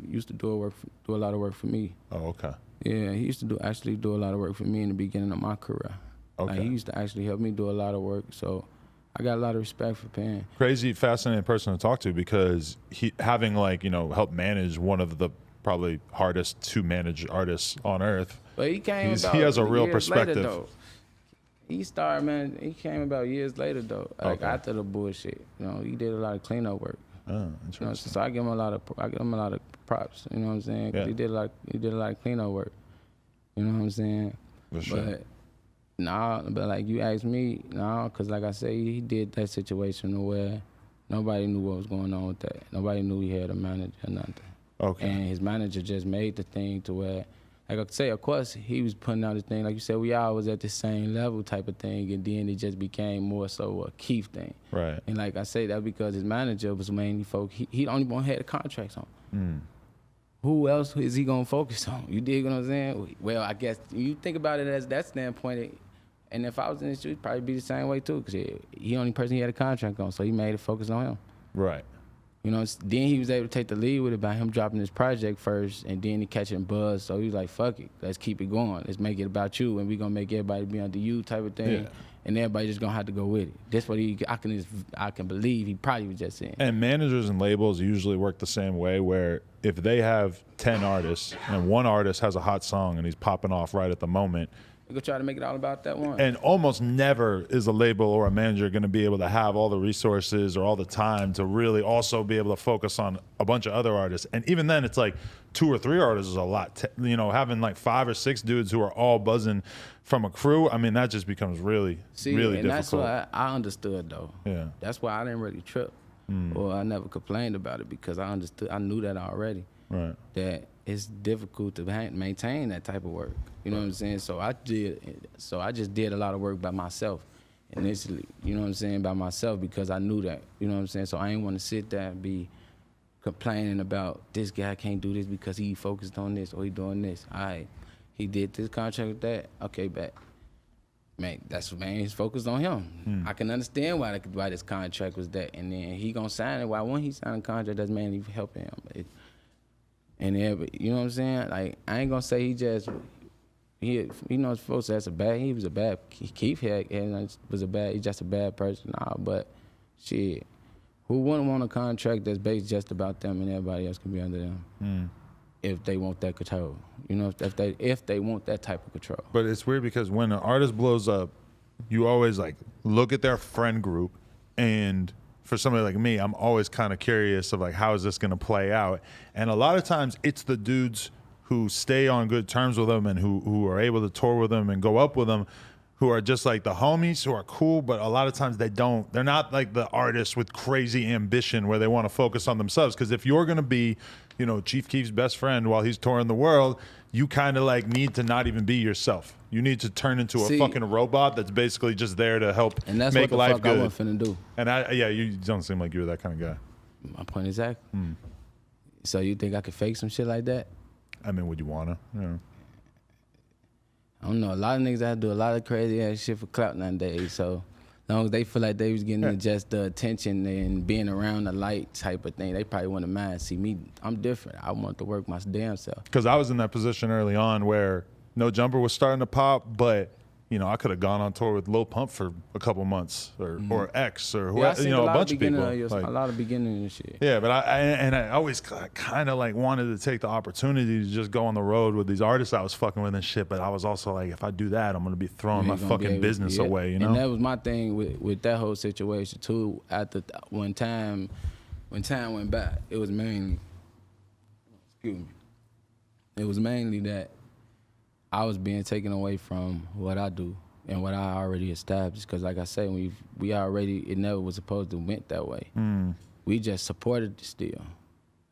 used to do a lot of work for me.
Oh, okay.
Yeah, he used to do a lot of work for me in the beginning of my career.
Okay.
Like, he used to actually help me do a lot of work, so I got a lot of respect for Pan.
Crazy, fascinating person to talk to because he having helped manage one of the probably hardest to manage artists on earth.
But he
has a real perspective.
Later, though. He came about years later though, like after the bullshit. You know, he did a lot of cleanup work.
Oh, interesting.
You know, so I give him a lot of props. You know what I'm saying? 'Cause he did a lot of cleanup work. You know what I'm saying?
For sure.
But like you asked me, because like I say, he did that situation where nobody knew what was going on with that. Nobody knew he had a manager or nothing.
Okay.
And his manager just made the thing to where, like I say, of course, he was putting out his thing. Like you said, we all was at the same level type of thing, and then it just became more so a Keef thing.
Right.
And like I say, that because his manager was mainly focused. He the only one had the contracts on. Who else is he gonna focus on? You dig what I'm saying? Well, I guess you think about it as that standpoint, and if I was in the street, it'd probably be the same way too, because he the only person he had a contract on, so he made it focus on him.
Right.
You know, then he was able to take the lead with it by him dropping his project first, and then he catching buzz. So he was like, "Fuck it, let's keep it going. Let's make it about you, and we gonna make everybody be under you type of thing." Yeah. And everybody just gonna have to go with it. That's what I can believe he probably was just saying.
And managers and labels usually work the same way, where if they have 10 artists and one artist has a hot song and he's popping off right at the moment,
you go try to make it all about that one.
And almost never is a label or a manager going to be able to have all the resources or all the time to really also be able to focus on a bunch of other artists. And even then, it's like 2 or 3 artists is a lot. Having like 5 or 6 dudes who are all buzzing from a crew, I mean, that just becomes really difficult.
And that's what I understood, though.
Yeah.
That's why I didn't really trip. Or I never complained about it, because I understood. I knew that already.
Right.
That it's difficult to maintain that type of work. You know what I'm saying? So I just did a lot of work by myself initially. You know what I'm saying? By myself, because I knew that. You know what I'm saying? So I ain't want to sit there and be complaining about this guy can't do this because he focused on this or he doing this. All right, he did this contract with that. Okay, bet. Man, he's focused on him. I can understand why this contract was that, and then he gonna sign it. Why when he signed a contract, that's mainly helping him. You know what I'm saying? Like, I ain't gonna say he just folks that's he was a bad Keef he's just a bad person. Nah, but shit, who wouldn't want a contract that's based just about them and everybody else can be under them? If they want that control, you know, if they want that type of control.
But it's weird because when an artist blows up, you always like look at their friend group And for somebody like me, I'm always kind of curious of like, how is this going to play out? And a lot of times it's the dudes who stay on good terms with them and who are able to tour with them and go up with them, who are just like the homies who are cool, but a lot of times they're not like the artists with crazy ambition where they want to focus on themselves. Because if you're going to be, you know, Chief Keef's best friend while he's touring the world, you kind of like need to not even be yourself. You need to turn into a fucking robot that's basically just there to help
and that's
make
what the
life
fuck
good.
I wasn't finna do.
And you don't seem like you're that kind of guy.
My point exactly. So you think I could fake some shit like that?
I mean, would you wanna? Yeah.
I don't know. A lot of niggas have to do a lot of crazy ass shit for clout nowadays. So as long as they feel like they was getting just the attention and being around the light type of thing, they probably wouldn't mind. See me, I'm different. I want to work my damn self.
Because I was in that position early on where No Jumper was starting to pop, but you know, I could have gone on tour with Lil Pump for a couple months or X or whoever, you know, a bunch of people.
A lot of beginning and shit.
Yeah, but I always kind of like wanted to take the opportunity to just go on the road with these artists I was fucking with and shit. But I was also like, if I do that, I'm gonna be throwing my fucking business away, you know.
And that was my thing with that whole situation too. After when time went by, it was mainly, that I was being taken away from what I do and what I already established. Because like I said, it never was supposed to went that way. We just supported it still.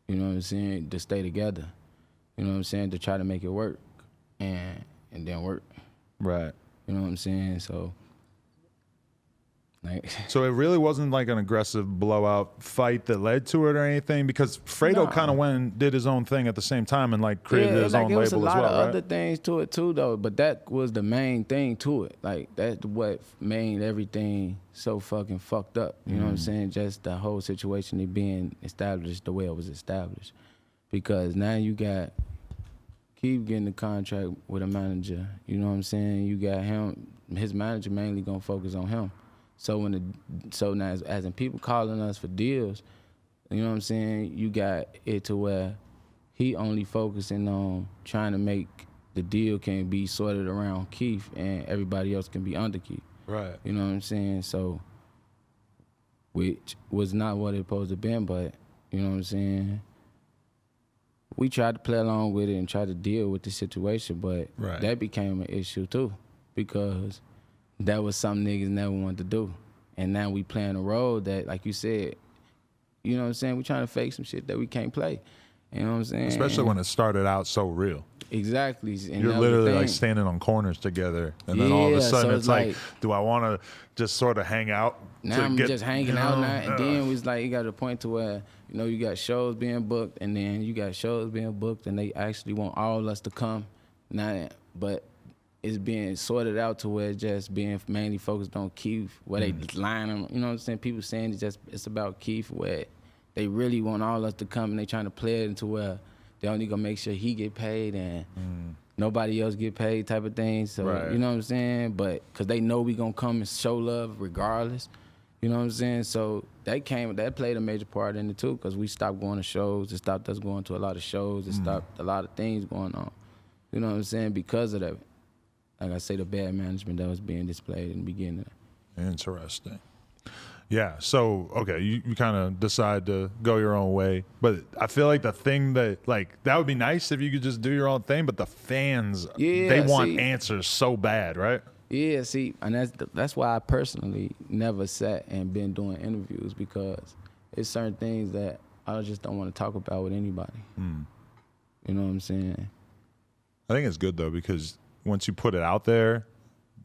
You know what I'm saying? To stay together. You know what I'm saying? To try to make it work. And then work.
Right.
You know what I'm saying? So
it really wasn't like an aggressive blowout fight that led to it or anything, because Fredo kind of went and did his own thing at the same time and like created his own label as well, right?
There was a lot of other things to it too, though, but that was the main thing to it. Like that's what made everything so fucking fucked up. You know what I'm saying? Just the whole situation it being established the way it was established, because now you got Keef getting the contract with a manager. You know what I'm saying? You got his manager mainly gonna focus on him. So now as in people calling us for deals, you know what I'm saying, you got it to where he only focusing on trying to make the deal can be sorted around Keef and everybody else can be under Keef.
Right.
You know what I'm saying? So, which was not what it supposed to been, but you know what I'm saying? We tried to play along with it and try to deal with the situation, but that became an issue too, because that was something niggas never wanted to do. And now we playing a role that, like you said, you know what I'm saying, we trying to fake some shit that we can't play. You know what I'm saying?
Especially when it started out so real.
Exactly. And
you're literally like standing on corners together, and then all of a sudden it's like, do I want to just sort of hang out?
Now I'm just hanging out now, and then it was like, it got to the point to where, you know, you got shows being booked, and then you got shows being booked, and they actually want all of us to come. Now, but it's being sorted out to where it's just being mainly focused on Keef, where they line them, you know what I'm saying? People saying it's about Keef, where they really want all of us to come, and they trying to play it into where they only gonna make sure he get paid and nobody else get paid type of thing. So, you know what I'm saying? But, cause they know we gonna come and show love regardless. You know what I'm saying? So that played a major part in it too, cause we stopped going to shows. It stopped us going to a lot of shows. It stopped a lot of things going on. You know what I'm saying? Because of that. Like I say, the bad management that was being displayed in the beginning.
Interesting. Yeah, so, okay, you kind of decide to go your own way. But I feel like the thing that would be nice if you could just do your own thing, but the fans, they want answers so bad, right?
Yeah, see, and that's why I personally never sat and been doing interviews, because it's certain things that I just don't want to talk about with anybody. You know what I'm saying?
I think it's good, though, because once you put it out there,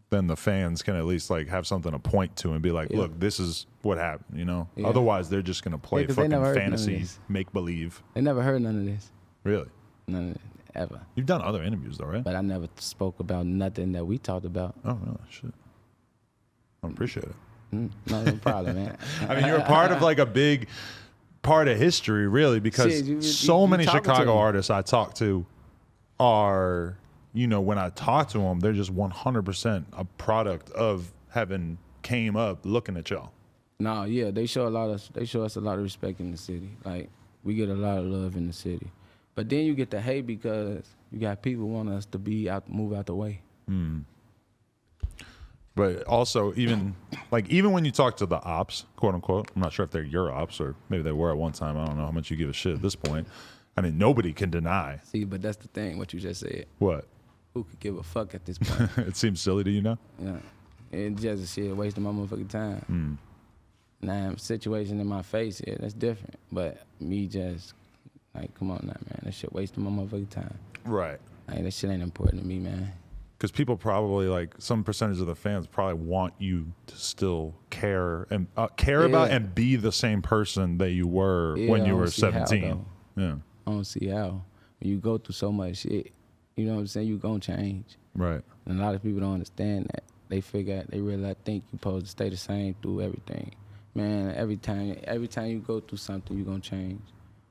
then the fans can at least like have something to point to and be like, look, this is what happened, you know? Otherwise, they're just going to play fucking fantasy, make-believe.
They never heard none of this.
Really?
None of it, ever.
You've done other interviews, though, right?
But I never spoke about nothing that we talked about.
Oh, really? Shit. I appreciate it.
No problem, man.
I mean, you're a part of like a big part of history, really, because so many Chicago artists I talk to are... You know, when I talk to them, they're just 100% a product of having came up looking at y'all.
No, yeah, they show us a lot of respect in the city. Like, we get a lot of love in the city. But then you get the hate because you got people want us to move out the way.
But also, even when you talk to the ops, quote unquote, I'm not sure if they're your ops or maybe they were at one time. I don't know how much you give a shit at this point. I mean, nobody can deny.
See, but that's the thing, what you just said.
What?
Who could give a fuck at this point?
It seems silly to you now?
Yeah. It's just a shit, wasting my motherfucking time. Now, situation in my face, yeah, that's different. But me just, like, come on now, man. That shit wasting my motherfucking time.
Right.
Like, that shit ain't important to me, man.
Because people probably, like, some percentage of the fans probably want you to still care about and be the same person that you were when you were 17. Yeah.
I don't see how. When you go through so much shit, you know what I'm saying, you gonna change.
Right.
And a lot of people don't understand that. They really think you're supposed to stay the same through everything. Man, every time you go through something, you're gonna change.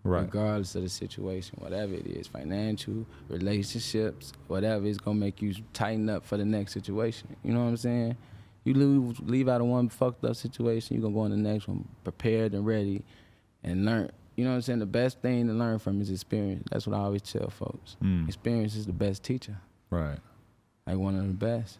Right. Regardless of the situation, whatever it is, financial, relationships, whatever, it's gonna make you tighten up for the next situation. You know what I'm saying? You leave out of one fucked up situation, you're gonna go in the next one prepared and ready and learn. You know what I'm saying? The best thing to learn from is experience. That's what I always tell folks. Experience is the best teacher. Right. Like one of the best.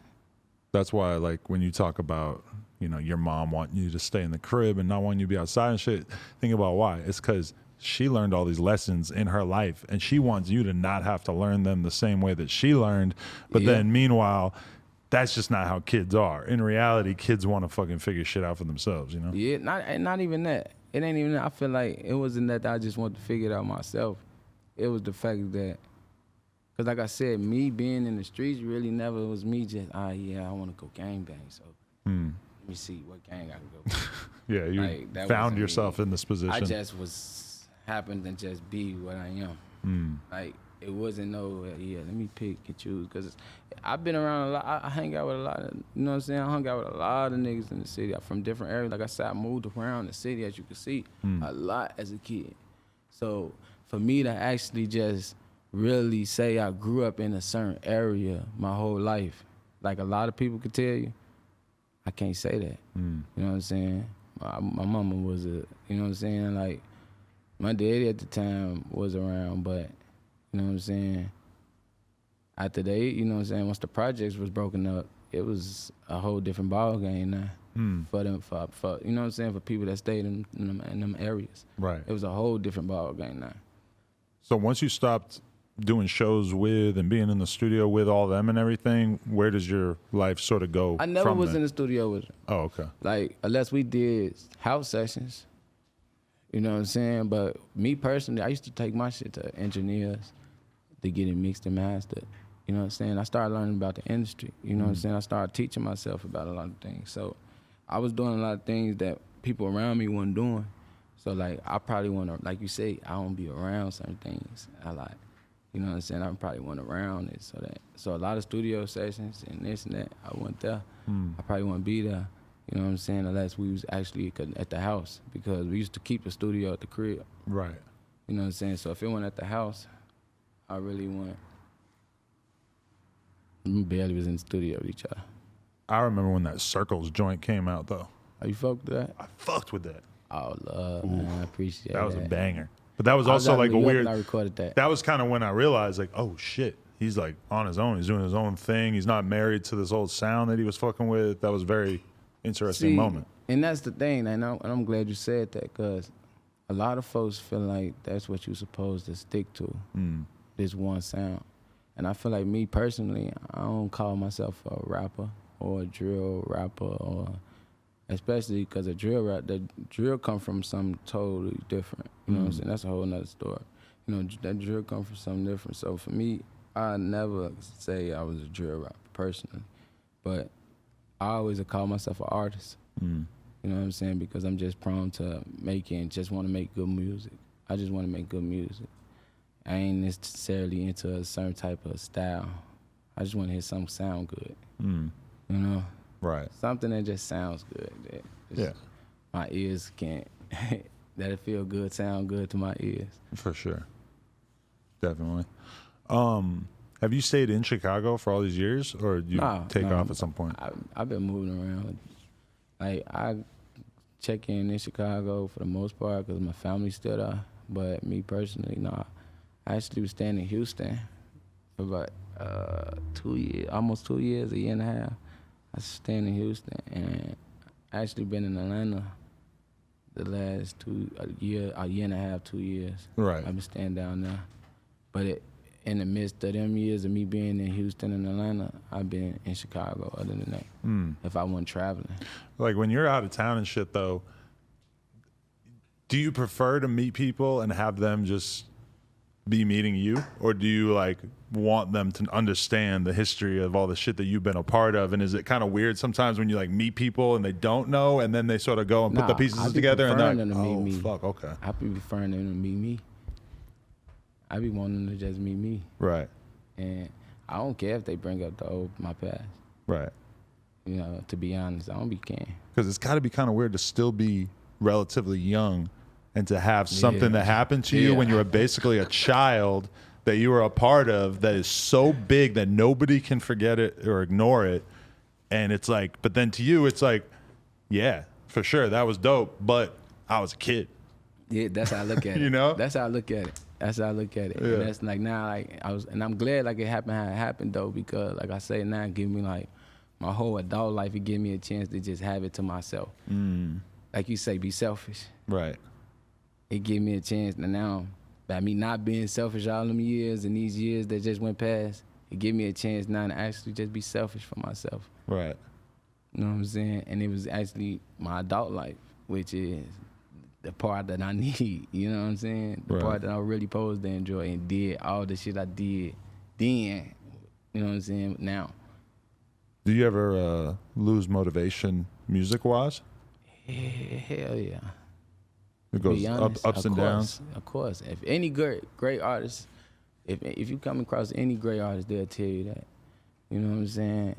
That's why, like, when you talk about, you know, your mom wanting you to stay in the crib and not wanting you to be outside and shit, think about why. It's because she learned all these lessons in her life, and she wants you to not have to learn them the same way that she learned. But then, meanwhile, that's just not how kids are. In reality, kids want to fucking figure shit out for themselves, you know?
Yeah, not even that. It ain't even that. I feel like it wasn't that I just wanted to figure it out myself. It was the fact that, because like I said, me being in the streets really never was me just, I want to go gangbang, so let me see what gang I can go.
Yeah, you like, found yourself in this position. I
just happened to just be what I am. Like, it wasn't let me pick and choose, because I've been around a lot. I hang out with a lot of, you know what I'm saying? I hung out with a lot of niggas in the city. I'm from different areas. Like I said, I moved around the city, as you can see, a lot as a kid. So for me to actually just really say I grew up in a certain area my whole life, like a lot of people could tell you, I can't say that. You know what I'm saying? My mama was you know what I'm saying? Like, my daddy at the time was around, but you know what I'm saying? After you know what I'm saying, once the projects was broken up, it was a whole different ball game now. For them, for you know what I'm saying, for people that stayed in them areas. Right. It was a whole different ball game now.
So once you stopped doing shows with and being in the studio with all them and everything, where does your life sort of go?
I never was in the studio with them.
Oh, okay.
Like, unless we did house sessions. You know what I'm saying? But me personally, I used to take my shit to engineers to get it mixed and mastered. You know what I'm saying? I started learning about the industry. You know what I'm saying? I started teaching myself about a lot of things. So I was doing a lot of things that people around me weren't doing. So, like, I probably want to, like you say, I don't be around certain things. You know what I'm saying? I probably went around it. So a lot of studio sessions and this and that, I went there. I probably wouldn't be there. You know what I'm saying? Unless we was actually at the house, because we used to keep the studio at the crib. Right. You know what I'm saying? So if it went at the house, I really went. We barely was in the studio with each other.
I remember when that Circles joint came out, though.
Oh, you fucked with that?
I fucked with that.
Oh, love, man. I appreciate that.
That was a banger. But that was also like a weird.
I recorded that.
That was kind of when I realized, like, oh shit, he's like on his own. He's doing his own thing. He's not married to this old sound that he was fucking with. That was a very interesting moment.
And that's the thing, and I'm glad you said that, because a lot of folks feel like that's what you're supposed to stick to, this one sound. And I feel like, me personally, I don't call myself a rapper or a drill rapper, or especially because the drill come from something totally different. You know what I'm saying? That's a whole nother story. You know, that drill come from something different. So for me, I never say I was a drill rapper personally, but I always call myself an artist. You know what I'm saying? Because I'm just prone to just want to make good music. I just want to make good music. I ain't necessarily into a certain type of style. I just want to hear something sound good. You know? Right. Something that just sounds good. My ears can't, that it feel good, sound good to my ears.
For sure. Definitely. Have you stayed in Chicago for all these years, or did you take off at some point?
I've been moving around. Like, I check in Chicago for the most part because my family's still there. But me personally, I actually was staying in Houston for about 2 years, almost 2 years, a year and a half. I staying in Houston, and I actually been in Atlanta the last a year and a half, 2 years.
Right.
I've been staying down there. But in the midst of them years of me being in Houston and Atlanta, I've been in Chicago other than that, if I wasn't traveling.
Like when you're out of town and shit though, do you prefer to meet people and have them just be meeting you? Or do you like want them to understand the history of all the shit that you've been a part of? And is it kind of weird sometimes when you like meet people and they don't know and then they sort of go and put the pieces together and they're like, oh,
me.
fuck, okay.
I be preferring them to meet me. I be wanting them to just meet me.
Right.
And I don't care if they bring up my past.
Right.
You know, to be honest, I don't be caring.
Because it's got to be kind of weird to still be relatively young and to have something that happened to you when you were basically a child that you were a part of that is so big that nobody can forget it or ignore it. And it's like, but then to you, it's like, yeah, for sure, that was dope, but I was a kid.
Yeah, that's how I look at it.
You know?
That's how I look at it. That's how I look at it.
Yeah.
And that's like now, like and I'm glad like it happened how it happened though, because like I say now, it give me like my whole adult life, it give me a chance to just have it to myself. Like you say, be selfish.
Right.
It gave me a chance, and now by me not being selfish all them years and these years that just went past, it gave me a chance now to actually just be selfish for myself.
Right.
You know what I'm saying? And it was actually my adult life, which is the part that I need. You know what I'm saying? The part that I really supposed to enjoy and did all the shit I did then. You know what I'm saying? Now.
Do you ever lose motivation music-wise?
Hell yeah.
It goes ups and downs.
Of course. If any great artist, if you come across any great artist, they'll tell you that. You know what I'm saying?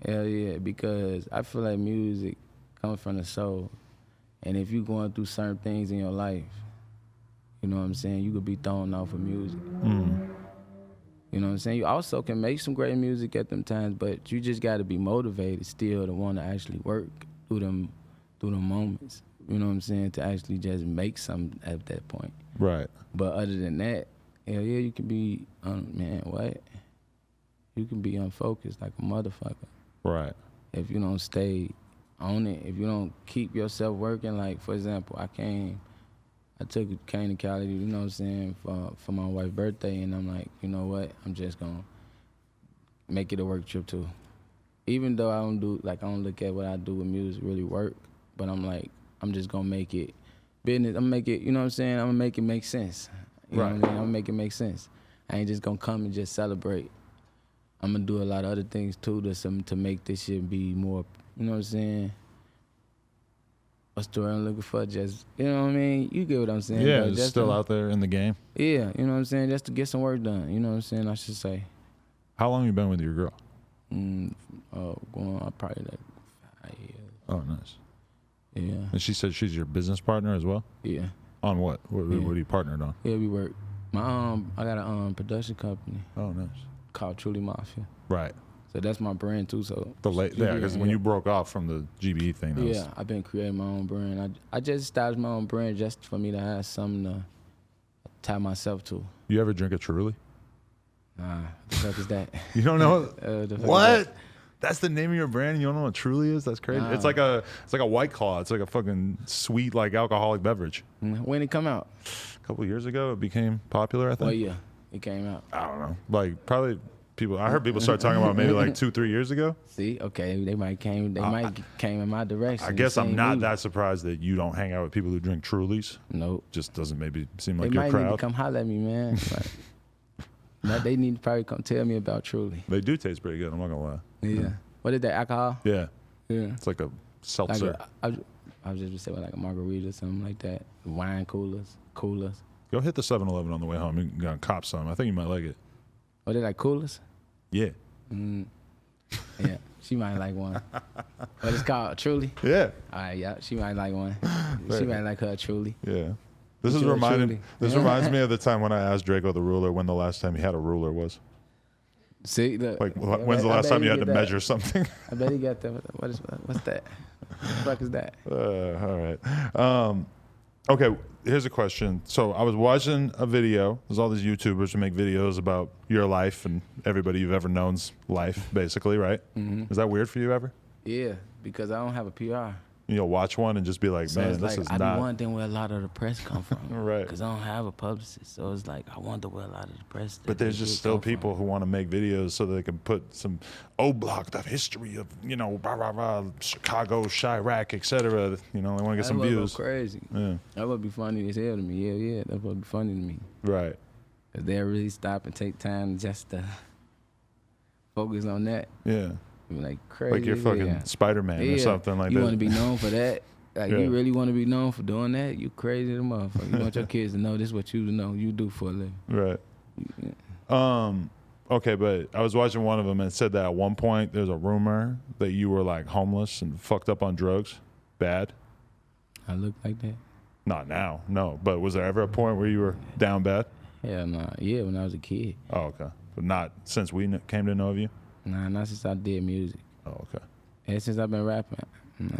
Hell yeah, because I feel like music comes from the soul. And if you're going through certain things in your life, you know what I'm saying, you could be thrown off of music. You know what I'm saying? You also can make some great music at them times, but you just got to be motivated still to want to actually work through them moments. You know what I'm saying? To actually just make something at that point. Right. But other than that, hell yeah, you can be, man, what? You can be unfocused like a motherfucker. Right. If you don't stay on it, if you don't keep yourself working, like, for example, I came to Cali, you know what I'm saying, for my wife's birthday, and I'm like, you know what? I'm just going to make it a work trip too. Even though I don't look at what I do with music really work, but I'm like, I'm just gonna make it business. I'm gonna make it, you know what I'm saying? I'm gonna make it make sense. You know what I mean? I'm gonna make it make sense. I ain't just gonna come and just celebrate. I'm gonna do a lot of other things too to make this shit be more, you know what I'm saying? What's the word I'm looking for? Just, you know what I mean? You get what I'm saying?
Yeah, just still out there in the game.
Yeah, you know what I'm saying? Just to get some work done, you know what I'm saying? I should say.
How long you been with your girl?
Going on probably like 5 years.
Oh, nice.
Yeah.
And she said she's your business partner as well?
Yeah.
On what? What are you partnered on?
Yeah, we work. I got a production company.
Oh, nice.
Called Truly Mafia.
Right.
So that's my brand too. So
because when you broke off from the GBE thing,
I've been creating my own brand. I just established my own brand just for me to have something to tie myself to.
You ever drink a Truly?
Nah, what the fuck is that?
You don't know what? That's the name of your brand and you don't know what Truly is? That's crazy. Nah. It's like a White Claw. It's like a fucking sweet, like, alcoholic beverage.
When it come out?
A couple of years ago, it became popular, I think.
Oh yeah, it came out.
I don't know. Like, probably I heard people start talking about it maybe like 2-3 years ago.
See, okay, they might came in my direction.
I guess I'm not that surprised that you don't hang out with people who drink Trulies.
Nope.
Just doesn't maybe seem like
your crowd. They might need to come holler at me, man. Now they need to probably come tell me about Truly.
They do taste pretty good. I'm not gonna lie.
Yeah. What is that, alcohol?
Yeah.
Yeah.
It's like a seltzer.
I was just saying like a margarita or something like that. Wine coolers.
Go hit the 7-Eleven on the way home. You're gonna cop some. I think you might like it.
Oh, they like coolers?
Yeah.
Yeah. She might like one. What it's called? Truly?
Yeah.
All right, yeah. She might like one. She might like her Truly.
Yeah. This reminds me of the time when I asked Draco the ruler when the last time he had a ruler was.
See, look.
Like, when's the last time you had to measure something?
I bet he got that. What's that? What the fuck is that?
All right. Okay, here's a question. So I was watching a video. There's all these YouTubers who make videos about your life and everybody you've ever known's life, basically, right? Mm-hmm. Is that weird for you ever?
Yeah, because I don't have a PR.
You'll watch one and just be like,
so
man,
it's
this
like,
is
I
not.
be wondering where a lot of the press come from.
Right.
Because I don't have a publicist. So it's like, I wonder where a lot of the press.
But there's just still people who want to make videos so they can put some O-Block, the history of, you know, rah, rah, rah, Chicago, Chirac, etc. You know, they want to get some views.
That would go crazy.
Yeah.
That would be funny as hell to me. Yeah, that would be funny to me.
Right.
Because they'll really stop and take time just to focus on that.
Yeah.
Like crazy.
Like you're fucking Spider-Man or something like that.
You want to be known for that? Like,
Yeah.
you really want to be known for doing that? You crazy as a motherfucker. You want your kids to know this is what you know you do for a living.
Right.
Yeah.
Okay, but I was watching one of them and it said that at one point there's a rumor that you were like homeless and fucked up on drugs. Bad.
I look like that?
Not now, no. But was there ever a point where you were down bad?
Hell nah. Yeah, when I was a kid.
Oh, okay. But not since we came to know of you?
Nah, not since I did music.
Oh, okay.
And since I've been rapping, nah.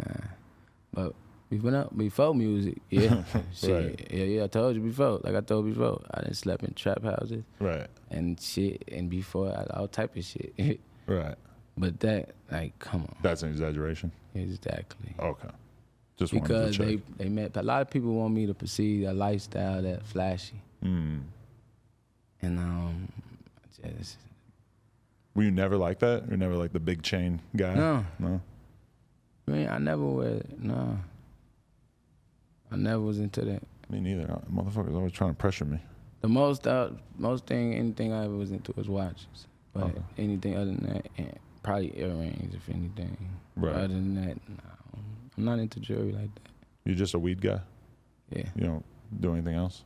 But before music, yeah. Shit.
Right.
Yeah, I told you before. Like I told you before, I done slept in trap houses.
Right.
And shit, and before, all type of shit.
Right.
But that, like, come on.
That's an exaggeration.
Exactly.
Okay. Just
because
wanted to check.
they met a lot of people want me to pursue a lifestyle that flashy.
Mm.
And just
Were you never like that? You were never like the big chain guy?
No. I mean, I never was. No. I never was into that.
Me neither. Motherfuckers always trying to pressure me.
The anything I ever was into was watches. But anything other than that, and probably earrings, if anything.
Right.
Other than that, no. I'm not into jewelry like that.
You're just a weed guy?
Yeah.
You don't do anything else?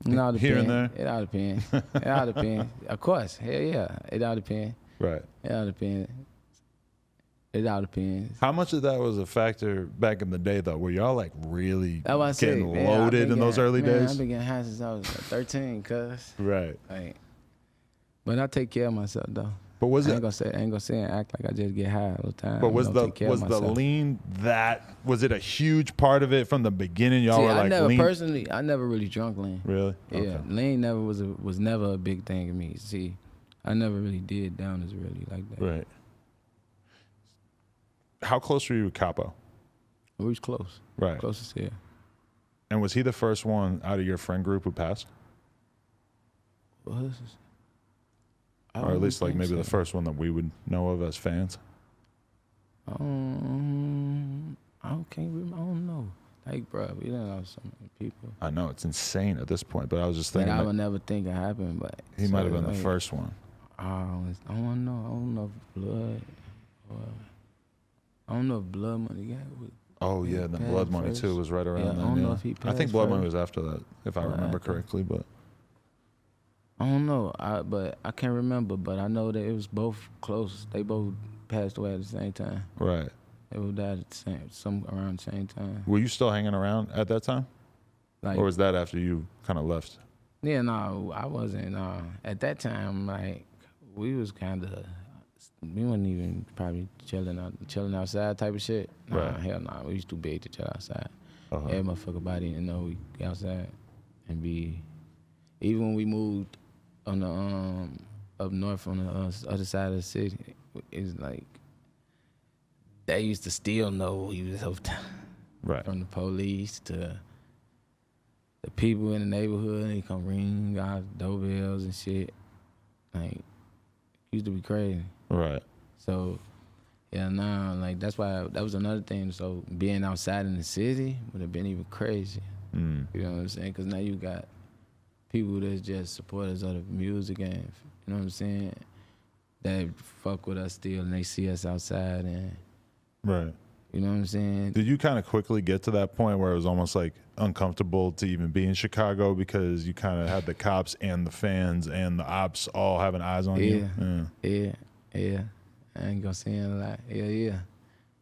It all depends.
Here and there?
It all depends. It all depends. Of course. Hell yeah. It all depends.
Right.
It all depends. It all depends.
How much of that was a factor back in the day, though? Were y'all like really
getting
loaded in those early days?
I've been getting high since I was like 13, cuz.
Right.
Like, but I take care of myself, though.
But was
I ain't gonna say and act like I just get high all the time.
But was the lean was it a huge part of it from the beginning? Y'all were like lean?
I never really drunk lean.
Really?
Yeah, okay. Lean never was never a big thing to me. See, I never really did downers really like that.
Right. How close were you with Capo?
We was close.
Right.
Closest here.
And was he the first one out of your friend group who passed?
Or
at least like maybe the first one that we would know of as fans?
I don't know. Like, bro, we didn't know so many people.
I know, it's insane at this point, but I was just thinking.
I would never think it happened, but.
He might have been the first one.
I don't know. I don't know if blood or. I don't know if Blood Money got with.
Oh yeah, the Blood Money too was right around then.
I don't know if he passed.
I think Blood Money was after that, if I remember correctly, but
I don't know. But I can't remember. But I know that it was both close. They both passed away at the same time.
Right.
They both died at around the same time.
Were you still hanging around at that time, or was that after you kind of left?
Yeah, no, I wasn't. At that time, like we was kind of. We wasn't even probably chilling outside type of shit. Nah,
right.
Hell no. We was too big to chill outside.
Uh-huh.
Every motherfucker body didn't know we go outside and be. Even when we moved on the up north on the other side of the city, it's like they used to still know we was over time.
Right.
From the police to the people in the neighborhood, they come ring our doorbells and shit. Like, used to be crazy.
Right.
So, yeah, now, like, that's why that was another thing. So, being outside in the city would have been even crazy.
Mm.
You know what I'm saying? Because now you got people that's just supporters of the music and, you know what I'm saying, that fuck with us still and they see us outside and,
right.
You know what I'm saying?
Did you kind of quickly get to that point where it was almost like uncomfortable to even be in Chicago because you kind of had the cops and the fans and the ops all having eyes on you?
Yeah. I ain't gonna say it a lot. Yeah.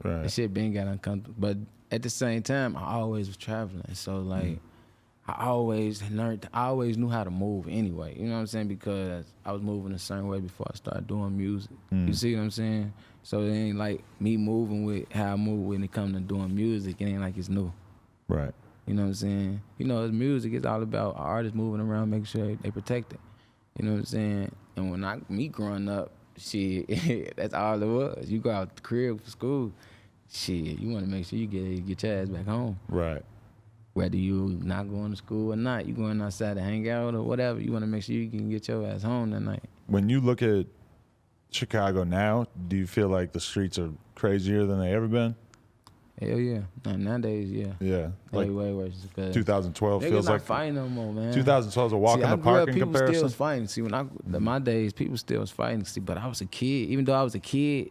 Right.
That shit been got uncomfortable. But at the same time, I always was traveling. So, like, I always knew how to move anyway. You know what I'm saying? Because I was moving a certain way before I started doing music. You see what I'm saying? So it ain't like me moving with how I move when it comes to doing music. It ain't like it's new.
Right.
You know what I'm saying? You know, it's music. It's all about artists moving around, making sure they protect it. You know what I'm saying? And when me growing up, Shit, that's all it was. You go out the crib for school, shit, you want to make sure you get your ass back home.
Right.
Whether you not going to school or not, you going outside to hang out or whatever, you want to make sure you can get your ass home that night.
When you look at Chicago now, do you feel like the streets are crazier than they ever been?
Hell yeah. Nowadays, yeah.
Yeah. Like
way worse.
2012 feels like
fighting no more, man.
2012 is a walk in the park in comparison.
People still was fighting. See, my days, people still was fighting. See, but I was a kid. Even though I was a kid,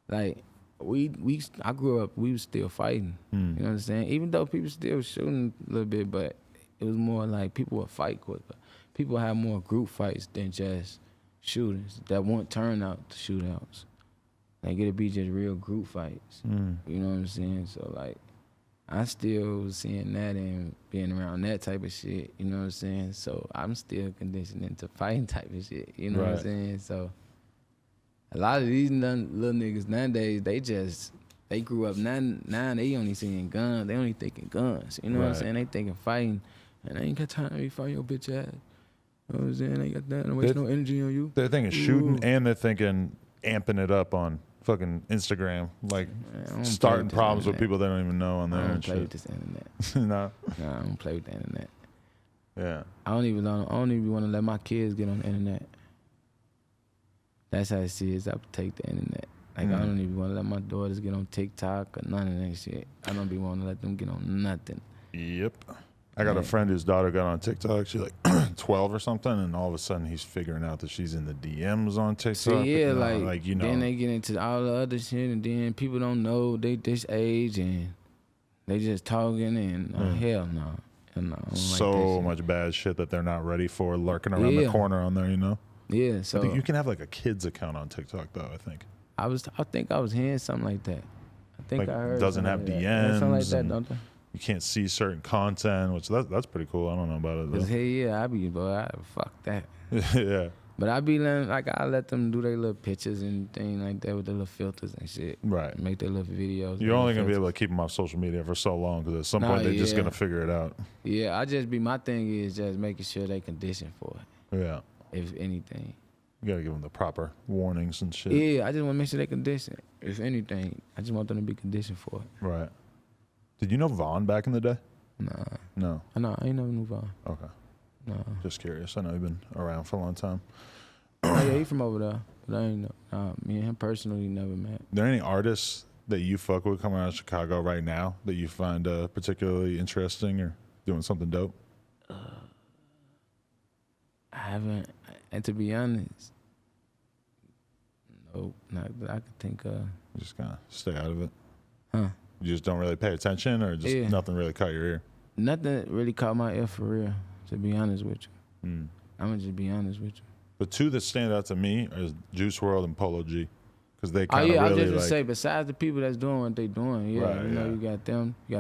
like I grew up, we was still fighting. You know what I'm saying? Even though people still shooting a little bit, but it was more like people would fight quicker. People have more group fights than just shootings that won't turn out to shootouts. Like it'll be just real group fights. You know what I'm saying? So like I still was seeing that and being around that type of shit, you know what I'm saying? So I'm still conditioned into fighting type of shit, you know what I'm saying? So a lot of these little niggas nowadays, they grew up now they only seeing guns, they only thinking guns, you know what I'm saying? They thinking fighting, and they ain't got time to be fighting your bitch ass. You know what I'm saying? They ain't got that, don't waste no energy on you.
They're thinking shooting and they're thinking amping it up on fucking Instagram, like starting problems with people they don't even know on there. I don't play with
this internet.
No,
I don't play with the internet.
Yeah,
I don't even want to let my kids get on the internet. That's how I see it. Is I take the internet. Like I don't even want to let my daughters get on TikTok or none of that shit. I don't be wanting to let them get on nothing.
Yep. I got a friend whose daughter got on TikTok. She's like 12 or something, and all of a sudden he's figuring out that she's in the DMs on TikTok.
See, yeah, like you know. Then they get into all the other shit, and then people don't know they this age, and they just talking, and hell no.
So much bad shit that they're not ready for lurking around the corner on there, you know?
Yeah, so.
I think you can have like a kid's account on TikTok, though, I think.
I think I was hearing something like that. I think
like,
I heard.
Doesn't have
like
DMs.
Something like that, don't they?
You can't see certain content, which that's pretty cool. I don't know about it, though.
Hell yeah, fuck that.
Yeah.
But I be letting, like, I let them do their little pictures and things like that with their little filters and shit.
Right.
Make their little videos.
You're only going to be able to keep them off social media for so long because at some point they're just going to figure it out.
Yeah, my thing is just making sure they condition for it.
Yeah.
If anything.
You got to give them the proper warnings and shit.
Yeah, I just want to make sure they condition. If anything, I just want them to be conditioned for it.
Right. Did you know Vaughn back in the day?
Nah.
No.
No, I ain't never knew Vaughn.
Okay.
No.
Just curious. I know you've been around for a long time.
Oh, yeah, he from over there. But I ain't know. Me and him personally never met.
Are there any artists that you fuck with coming out of Chicago right now that you find particularly interesting or doing something dope?
I haven't. And to be honest, nope. Not that I could think of.
You just kind of stay out of it?
Huh?
You just don't really pay attention or just nothing really caught your ear?
Nothing really caught my ear for real, to be honest with you. I'm going to just be honest with you.
The two that stand out to me are Juice WRLD and Polo G. Because they kind of
I
really
just say, besides the people that's doing what they doing,
right,
you know, you got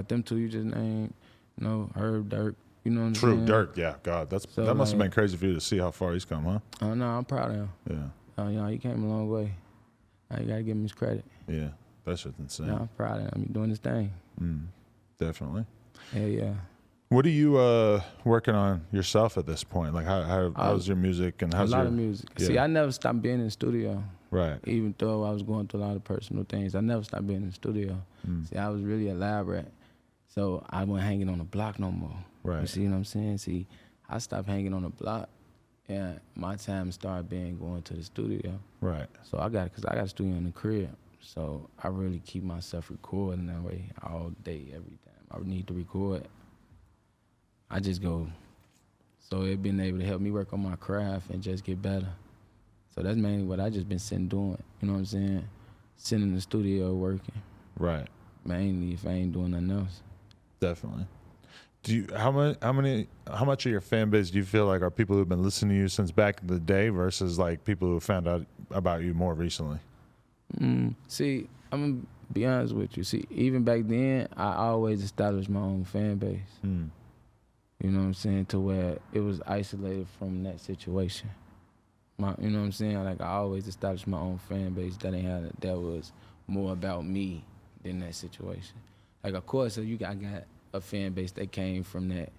them two you just named, you know, Herb, Dirk, you know what I'm saying?
True, Dirk, yeah, God, that must have been crazy for you to see how far he's come, huh?
Oh, no, I'm proud of him.
Yeah.
You know, he came a long way. Now you got to give him his credit.
Yeah, that shit's insane.
No, I'm proud of him. He's doing his thing.
Definitely.
Hell yeah.
What are you working on yourself at this point? Like, how's your music and how's
a lot of music? Yeah. See, I never stopped being in the studio.
Right.
Even though I was going through a lot of personal things, I never stopped being in the studio. See, I was really elaborate, so I wasn't hanging on the block no more.
Right.
You see what I'm saying? See, I stopped hanging on the block, and my time started being going to the studio.
Right.
So I got a studio in the crib, so I really keep myself recording that way all day, every time I need to record. I just go. So it been able to help me work on my craft and just get better. So that's mainly what I just been sitting doing. You know what I'm saying? Sitting in the studio working.
Right.
Mainly if I ain't doing nothing else.
Definitely. How much of your fan base do you feel like are people who've been listening to you since back in the day versus like people who found out about you more recently?
See, I'm gonna be honest with you. See, even back then, I always established my own fan base. You know what I'm saying? To where it was isolated from that situation. You know what I'm saying? Like, I always established my own fan base that was more about me than that situation. Like, of course, I got a fan base that came from that.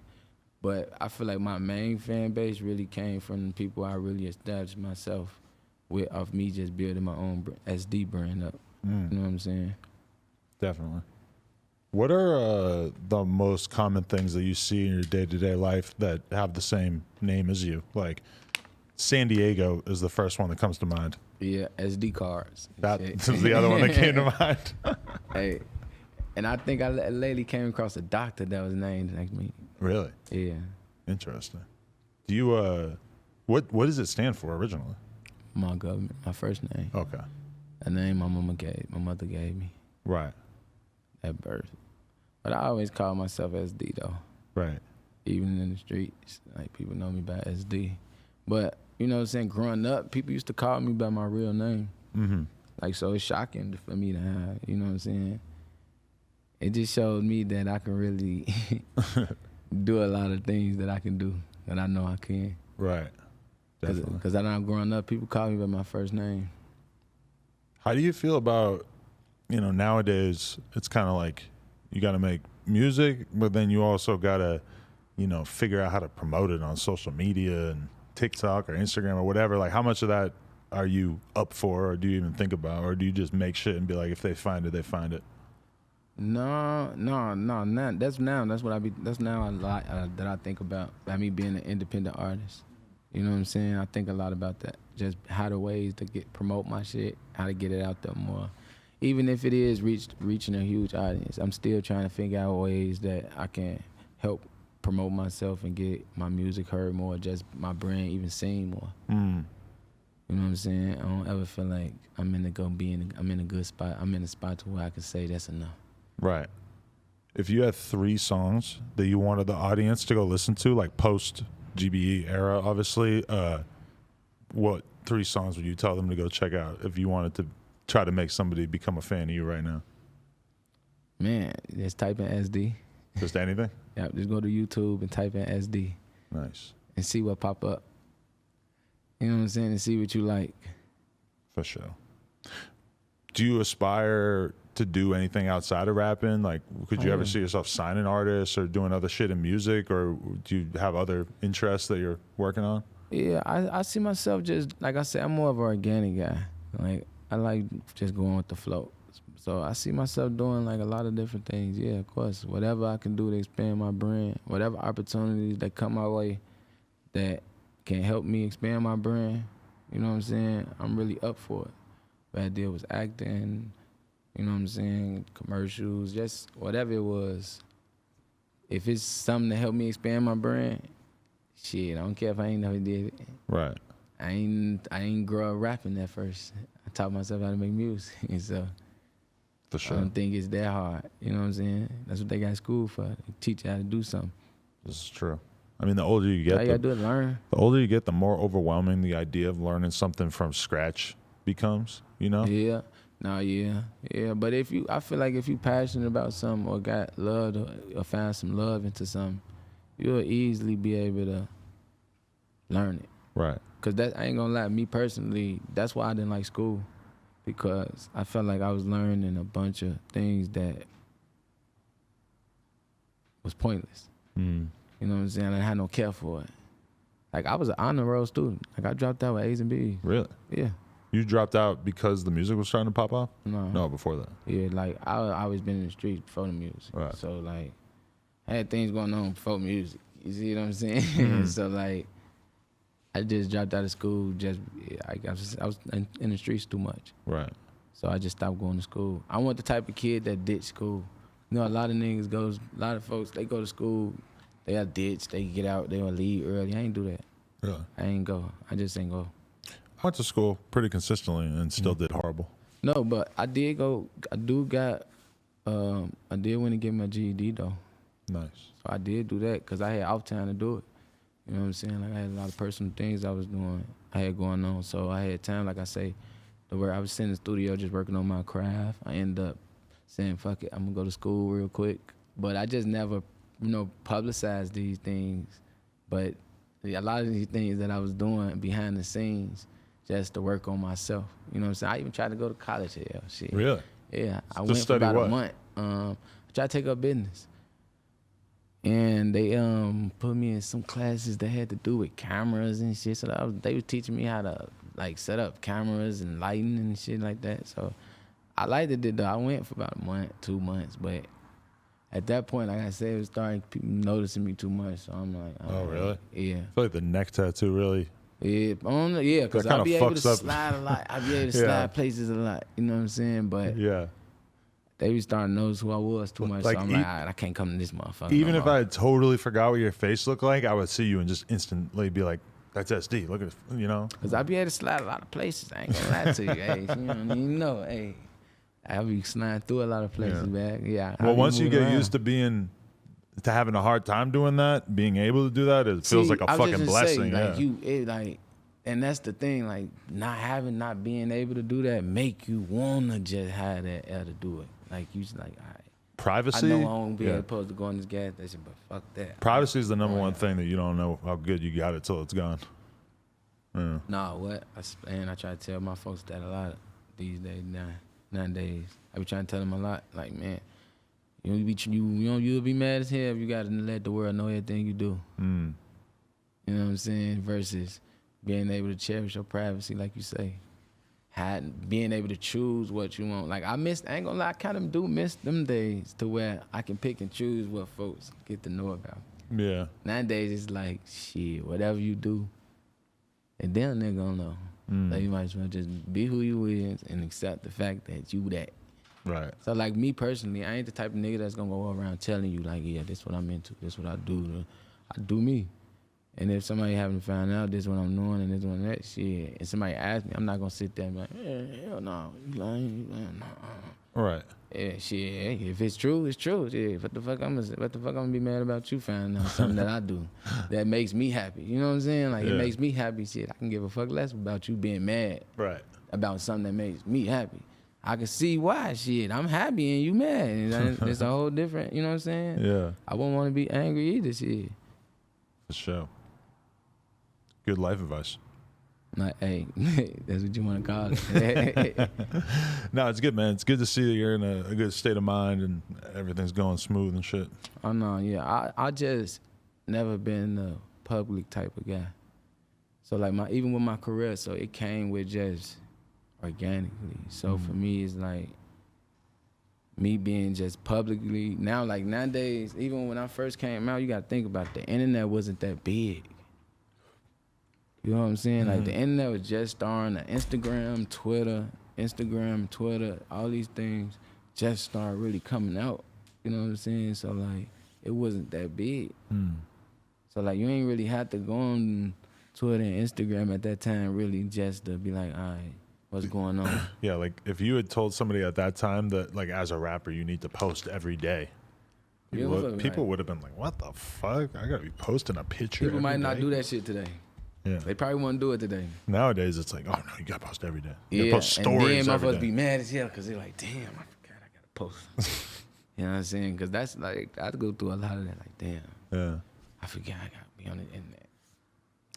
But I feel like my main fan base really came from the people I really established myself off me just building my own SD brand up. You know what I'm saying?
Definitely. What are the most common things that you see in your day-to-day life that have the same name as you? Like San Diego is the first one that comes to mind.
Yeah, SD cards.
That was the other one that came to mind.
Hey, and I think I lately came across a doctor that was named like me.
Really?
Yeah.
Interesting. Do you what does it stand for originally?
My government, my first name.
Okay.
A name my mother gave me.
Right.
At birth. But I always call myself SD though.
Right.
Even in the streets, like people know me by SD. But you know what I'm saying, growing up, people used to call me by my real name. Mm-hmm. Like, so it's shocking for me to have, you know what I'm saying? It just showed me that I can really do a lot of things that I can do, that I know I can.
Right. Definitely.
Because I know growing up, people call me by my first name.
How do you feel about, nowadays, it's kind of like you got to make music, but then you also got to, figure out how to promote it on social media and TikTok or Instagram or whatever. Like, how much of that are you up for, or do you even think about, or do you just make shit and be like, if they find it, they find it?
No. That's now a lot that I think about me being an independent artist. You know what I'm saying? I think a lot about that. Just how the ways to promote my shit, how to get it out there more. Even if it is reaching a huge audience, I'm still trying to figure out ways that I can help promote myself and get my music heard more, just my brand even seen more. You know what I'm saying? I don't ever feel like I'm in a good spot. I'm in a spot to where I can say that's enough.
Right. If you had 3 songs that you wanted the audience to go listen to, like post GBE era, obviously, what 3 songs would you tell them to go check out if you wanted to try to make somebody become a fan of you right now?
Man, just type in SD.
Just anything?
Yeah, just go to YouTube and type in SD.
Nice.
And see what pop up. You know what I'm saying? And see what you like.
For sure. Do you aspire to do anything outside of rapping? Like, could you ever see yourself signing artists or doing other shit in music, or do you have other interests that you're working on?
Yeah, I see myself just, like I said, I'm more of an organic guy. Like, I like just going with the flow. So I see myself doing like a lot of different things. Yeah, of course. Whatever I can do to expand my brand, whatever opportunities that come my way that can help me expand my brand, you know what I'm saying? I'm really up for it. What I did was acting, you know what I'm saying, commercials, just whatever it was. If it's something to help me expand my brand, shit, I don't care if I ain't never did it.
Right.
I ain't grow up rapping at first. I taught myself how to make music, so
for sure.
I don't think it's that hard. You know what I'm saying? That's what they got school for. They teach you how to do something.
This is true. I mean, the older you get,
all you gotta do is learn.
The older you get, the more overwhelming the idea of learning something from scratch becomes. You know?
Yeah. No, yeah. But I feel like if you passionate about something or got love or find some love into something, you'll easily be able to learn it.
Right.
Cause I ain't gonna lie, me personally, that's why I didn't like school, because I felt like I was learning a bunch of things that was pointless. You know what I'm saying? I had no care for it. Like, I was an honor roll student. Like, I dropped out with A's and B's.
Really?
Yeah.
You dropped out because the music was starting to pop off? No, before that.
Yeah, like, I always been in the streets before the music. Right. So, like, I had things going on before music. You see what I'm saying? So, like, I just dropped out of school. I was in the streets too much.
Right.
So I just stopped going to school. I want the type of kid that ditched school. You know, a lot of folks, they go to school, they got ditched, they get out, they gonna leave early. I ain't do that.
Really?
I ain't go. I just ain't go.
I went to school pretty consistently and still did horrible.
No, but I did go. I did went and get my GED though.
Nice.
So I did do that because I had off time to do it. You know what I'm saying? Like, I had a lot of personal things I had going on. So I had time, like I say, to where I was sitting in the studio just working on my craft. I ended up saying, fuck it, I'm gonna go to school real quick. But I just never, publicized these things. But a lot of these things that I was doing behind the scenes just to work on myself. You know what I'm saying? I even tried to go to college here. Shit.
Really?
Yeah. I went for about a month. I tried to take up business. And they put me in some classes that had to do with cameras and shit. So they was teaching me how to like set up cameras and lighting and shit like that. So I liked it though. I went for about a month, 2 months, but at that point, like I said, it was starting people noticing me too much. So I'm like,
oh really?
Yeah.
I feel like the neck tattoo really.
Yeah, because I'll be able to slide a lot. I'll be able to slide places a lot. You know what I'm saying? But
yeah,
they was starting to notice who I was too much.
Like,
so I'm like, I can't come to this motherfucker.
Even if I totally forgot what your face looked like, I would see you and just instantly be like, that's SD. Look at it, you know?
Because I'll be able to slide a lot of places. I ain't gonna lie to you. Hey, you don't even know. Hey, I'll be sliding through a lot of places, man. Yeah.
Well, once you get used to having a hard time doing that, being able to do that, it feels like a fucking blessing.
And that's the thing, like not being able to do that make you wanna just have that air to do it. Like you just like, all right.
Privacy.
I know I won't be supposed to go on this gas station, but fuck that.
Privacy is the number one thing that you don't know how good you got it till it's gone. Yeah.
Nah, what? I try to tell my folks that a lot these days nowadays. I be trying to tell them a lot, like, man, you'll be mad as hell if you gotta let the world know everything you do.
Mm.
You know what I'm saying? Versus being able to cherish your privacy, like you say. Being able to choose what you want. Like I ain't gonna lie, I kind of do miss them days to where I can pick and choose what folks get to know about.
Yeah.
Nowadays it's like, shit, whatever you do, and then they're gonna know. So you might as well just be who you is and accept the fact that you that.
Right.
So like me personally, I ain't the type of nigga that's gonna go around telling you like, yeah, this what I'm into, this what I do. I do me. And if somebody haven't found out this what I'm doing and this one that shit, and somebody asks me, I'm not gonna sit there and be like, hell no, you lying, no.
Right.
Yeah, shit. If it's true, it's true. Yeah, what the fuck I'm gonna be mad about you finding out something that I do that makes me happy? You know what I'm saying? Like it makes me happy. Shit, I can give a fuck less about you being mad.
Right.
About something that makes me happy. I can see why. Shit, I'm happy and you mad. And it's a whole different. You know what I'm saying?
Yeah.
I wouldn't want to be angry either. Shit.
For sure. Good life advice.
Like, hey, that's what you want to call it.
No, it's good, man. It's good to see that you're in a good state of mind and everything's going smooth and shit.
Oh, no, yeah. I just never been the public type of guy. So, like, even with my career, so it came with just organically. So, for me, it's like me being just publicly. Now, like, nowadays, even when I first came out, you got to think about the internet wasn't that big. You know what I'm saying? Like the internet was just starting. Instagram, Twitter, all these things just started really coming out. You know what I'm saying? So like it wasn't that big. So like you ain't really had to go on Twitter and Instagram at that time really just to be like, all right, what's going on?
Yeah, like if you had told somebody at that time that like as a rapper you need to post every day, people would have been like, what the fuck? I gotta be posting a picture.
People might not
day?
do that shit today.
Yeah.
They probably wouldn't do it today.
Nowadays, it's like, oh, no, you got to post every day. You
yeah,
post stories
and then
every
motherfuckers
day.
be mad as hell because they're like, damn, I forgot I got to post. You know what I'm saying? Because that's like, I go through a lot of that. Like, damn, I forgot I got to be on the internet.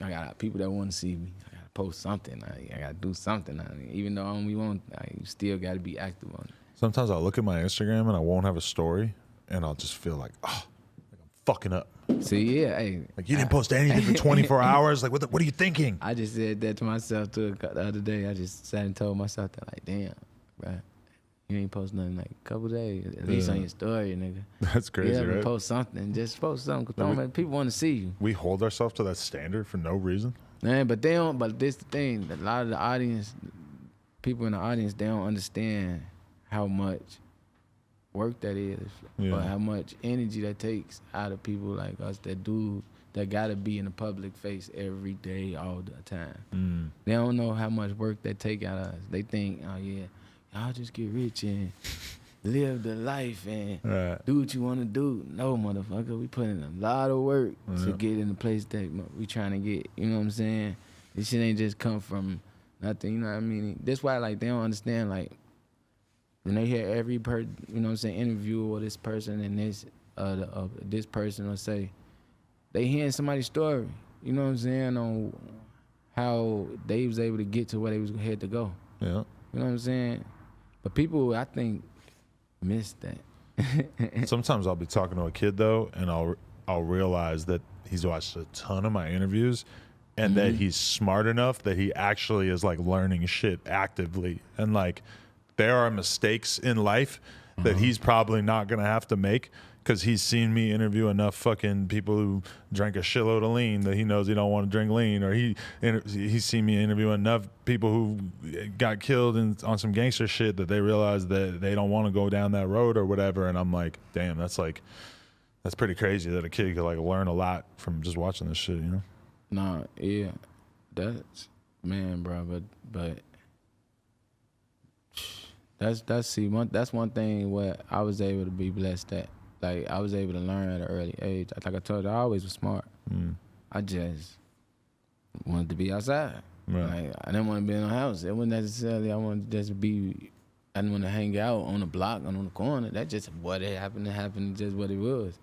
I got people that want to see me. I got to post something. I got to do something. Even though you still got to be active on it.
Sometimes I'll look at my Instagram and I won't have a story, and I'll just feel like, oh, I'm fucking up.
See, yeah, hey.
Like, you didn't post anything for 24 hours? Like, what are you thinking?
I just said that to myself, too, the other day. I just sat and told myself that, like, damn, bro, you ain't post nothing like a couple days, at least on your story, nigga.
That's crazy, right?
Post something. Just post something, because people want to see you.
We hold ourselves to that standard for no reason?
Man, but they don't, but this the thing, a lot of the audience, people in the audience, they don't understand how much work that is, but how much energy that takes out of people like us that gotta be in the public face every day, all the time. They don't know how much work that take out of us. They think, oh yeah, y'all just get rich and live the life and do what you want to do. No, motherfucker, we put in a lot of work to get in the place that we trying to get. You know what I'm saying? This shit ain't just come from nothing. You know what I mean? That's why like they don't understand like. When they hear every you know what I'm saying, interview or this person and this person will say, they hearing somebody's story, you know what I'm saying, on how they was able to get to where they was had to go.
Yeah.
You know what I'm saying? But people, I think, miss that.
Sometimes I'll be talking to a kid though, and I'll realize that he's watched a ton of my interviews, and that he's smart enough that he actually is like learning shit actively, and like there are mistakes in life that he's probably not gonna have to make because he's seen me interview enough fucking people who drank a shitload of lean that he knows he don't want to drink lean, or he's seen me interview enough people who got killed on some gangster shit that they realize that they don't want to go down that road or whatever. And I'm like, damn, that's pretty crazy that a kid could like learn a lot from just watching this shit, you know?
Nah, yeah, that's man, bro, but that's one thing where I was able to be blessed at. Like, I was able to learn at an early age. Like I told you, I always was smart. I just wanted to be outside. Right. Like, I didn't want to be in a house. It wasn't necessarily I wanted to just be. I didn't want to hang out on the block and on the corner. That's just what it happened to happen. Just what it was.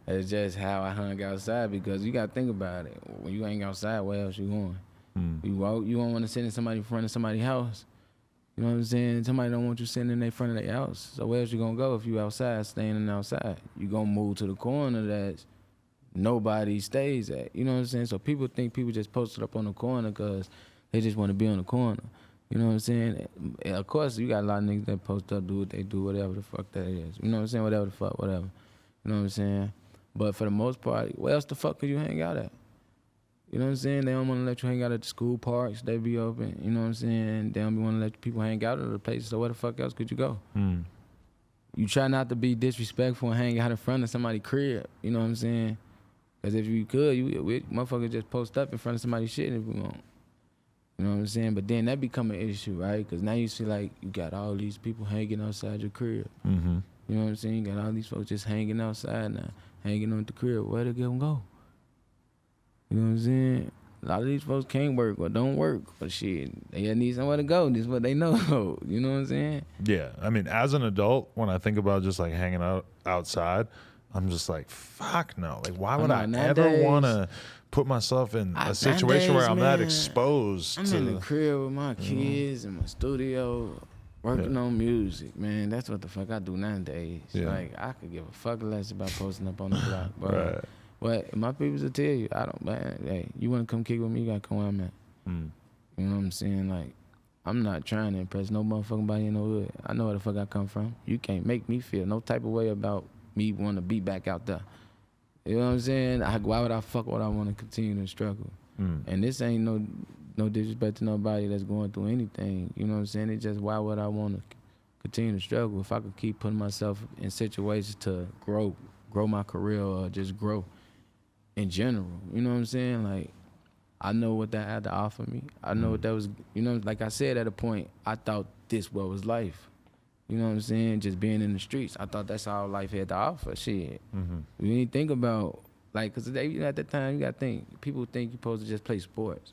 It's just how I hung outside, because you got to think about it. When you hang outside, where else you going? You don't want to sit in somebody's front of somebody's house. You know what I'm saying? Somebody don't want you sitting in their front of their house. So where else you gonna go if you outside, staying outside? You gonna move to the corner that nobody stays at. You know what I'm saying? So people think people just posted up on the corner because they just want to be on the corner. You know what I'm saying? And of course, you got a lot of niggas that post up, do what they do, whatever the fuck that is. You know what I'm saying? Whatever the fuck, whatever. You know what I'm saying? But for the most part, where else the fuck could you hang out at? You know what I'm saying? They don't want to let you hang out at the school parks. They be open. You know what I'm saying? They don't want to let people hang out at the places. So where the fuck else could you go? You try not to be disrespectful and hang out in front of somebody's crib. You know what I'm saying? Because if you could, we motherfuckers just post up in front of somebody's shit if we want. You know what I'm saying? But then that become an issue, right? Because now you see, like, you got all these people hanging outside your crib. You know what I'm saying? You got all these folks just hanging outside now, hanging on the crib. Where they gonna go? You know what I'm saying? A lot of these folks can't work or don't work or shit. They just need somewhere to go. This is what they know. You know what I'm saying?
Yeah. I mean, as an adult, when I think about just like hanging out outside, I'm just like, fuck no. Like, why would I ever want to put myself in a situation where I'm that exposed
I'm in the crib with my kids in my studio working on music, man. That's what the fuck I do nowadays. Like, I could give a fuck less about posting up on the block. But But my people will tell you, I don't, man, hey, you want to come kick with me, you got to come where I'm at. You know what I'm saying? Like, I'm not trying to impress no motherfucking body in the hood. I know where the fuck I come from. You can't make me feel no type of way about me want to be back out there. You know what I'm saying? Why would I fuck what I want to continue to struggle? And this ain't no disrespect to nobody that's going through anything. You know what I'm saying? It's just, why would I want to continue to struggle if I could keep putting myself in situations to grow my career or just grow in general? You know what I'm saying? Like, I know what that had to offer me. I know what that was, you know, like I said at a point, I thought this was life. You know what I'm saying? Just being in the streets. I thought that's all life had to offer. Shit. You ain't think about, like, because at that time, you got to think, people think you're supposed to just play sports.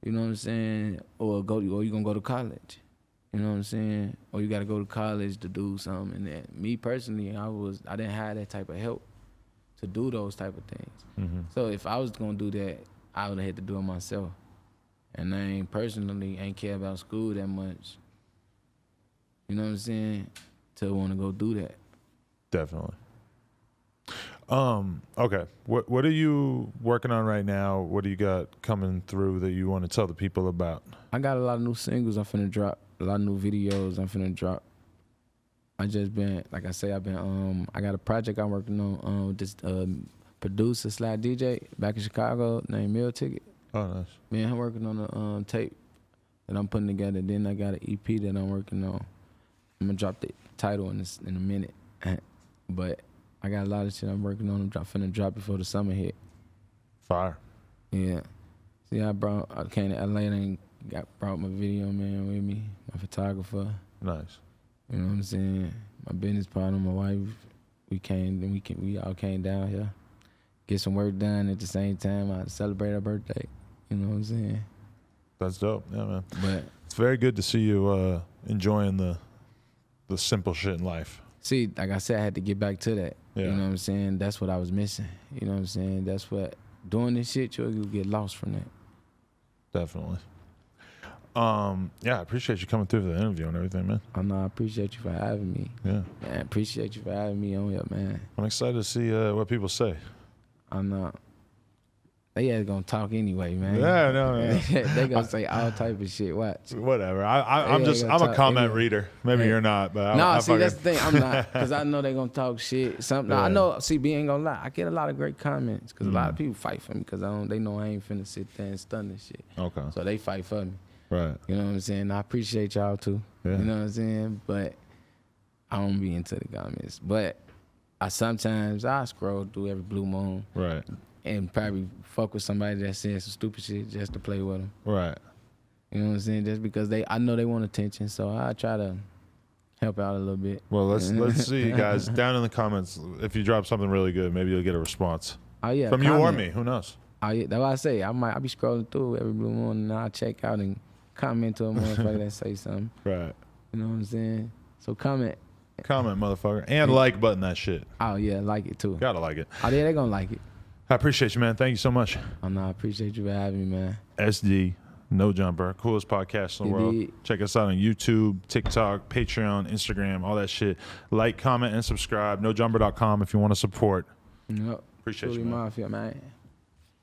You know what I'm saying? Or you going to go to college. You know what I'm saying? Or you got to go to college to do something. And that. Me personally, I didn't have that type of help to do those type of things. So if I was going to do that, I would have had to do it myself. And I ain't care about school that much. You know what I'm saying? To want to go do that.
Definitely. Okay. What are you working on right now? What do you got coming through that you want to tell the people about?
I got a lot of new singles I'm finna drop. A lot of new videos I'm finna drop. I just been, like I say, I got a project I'm working on with this producer / DJ back in Chicago named Meal Ticket.
Oh, nice.
Man, I'm working on a tape that I'm putting together. Then I got an EP that I'm working on. I'm gonna drop the title in a minute. But I got a lot of shit I'm working on. I'm finna drop before the summer hit.
Fire.
Yeah. See, I came to LA and brought my video man with me, my photographer.
Nice.
You know what I'm saying? My business partner, my wife, we all came down here, get some work done at the same time. I celebrate our birthday. You know what I'm saying?
That's dope. Yeah, man.
But
it's very good to see you enjoying the simple shit in life.
See, like I said, I had to get back to that.
Yeah.
You know what I'm saying? That's what I was missing. You know what I'm saying? That's what, doing this shit, you'll get lost from that.
Definitely. Yeah, I appreciate you coming through for the interview and everything, man.
I appreciate you for having me.
Yeah.
Man, I appreciate you for having me on here, man.
I'm excited to see what people say.
They they gonna talk anyway, man.
Yeah, no.
They gonna say all type of shit. Watch.
Whatever. I'm a comment reader. Maybe you're not, but
that's the thing. I'm not, because I know they gonna talk shit. Something. I know. CB ain't gonna lie. I get a lot of great comments because a lot of people fight for me because they know I ain't finna sit there and stun and shit. Okay. So they fight for me. Right. You know what I'm saying? I appreciate y'all too. Yeah. You know what I'm saying? But I don't be into the comments. But I sometimes scroll through every blue moon. Right. And probably fuck with somebody that says some stupid shit just to play with them. Right. You know what I'm saying? Just because I know they want attention, so I try to help out a little bit. Well,
let's see, guys. Down in the comments, if you drop something really good, maybe you'll get a response. Oh yeah, from you or me. Who knows?
Oh yeah, that's what I say. I be scrolling through every blue moon, and I'll check out and comment to a motherfucker that say something. Right. You know what I'm saying? So comment.
Comment, motherfucker, and like button that shit.
Oh yeah, like it too.
Gotta like it.
Oh yeah, they gonna like it.
I appreciate you, man. Thank you so much.
Oh, no, I appreciate you for having me, man.
SD, No Jumper, coolest podcast in the world. Check us out on YouTube, TikTok, Patreon, Instagram, all that shit. Like, comment, and subscribe. NoJumper.com if you want to support.
Yep.
Appreciate you, man.
Mafia, man.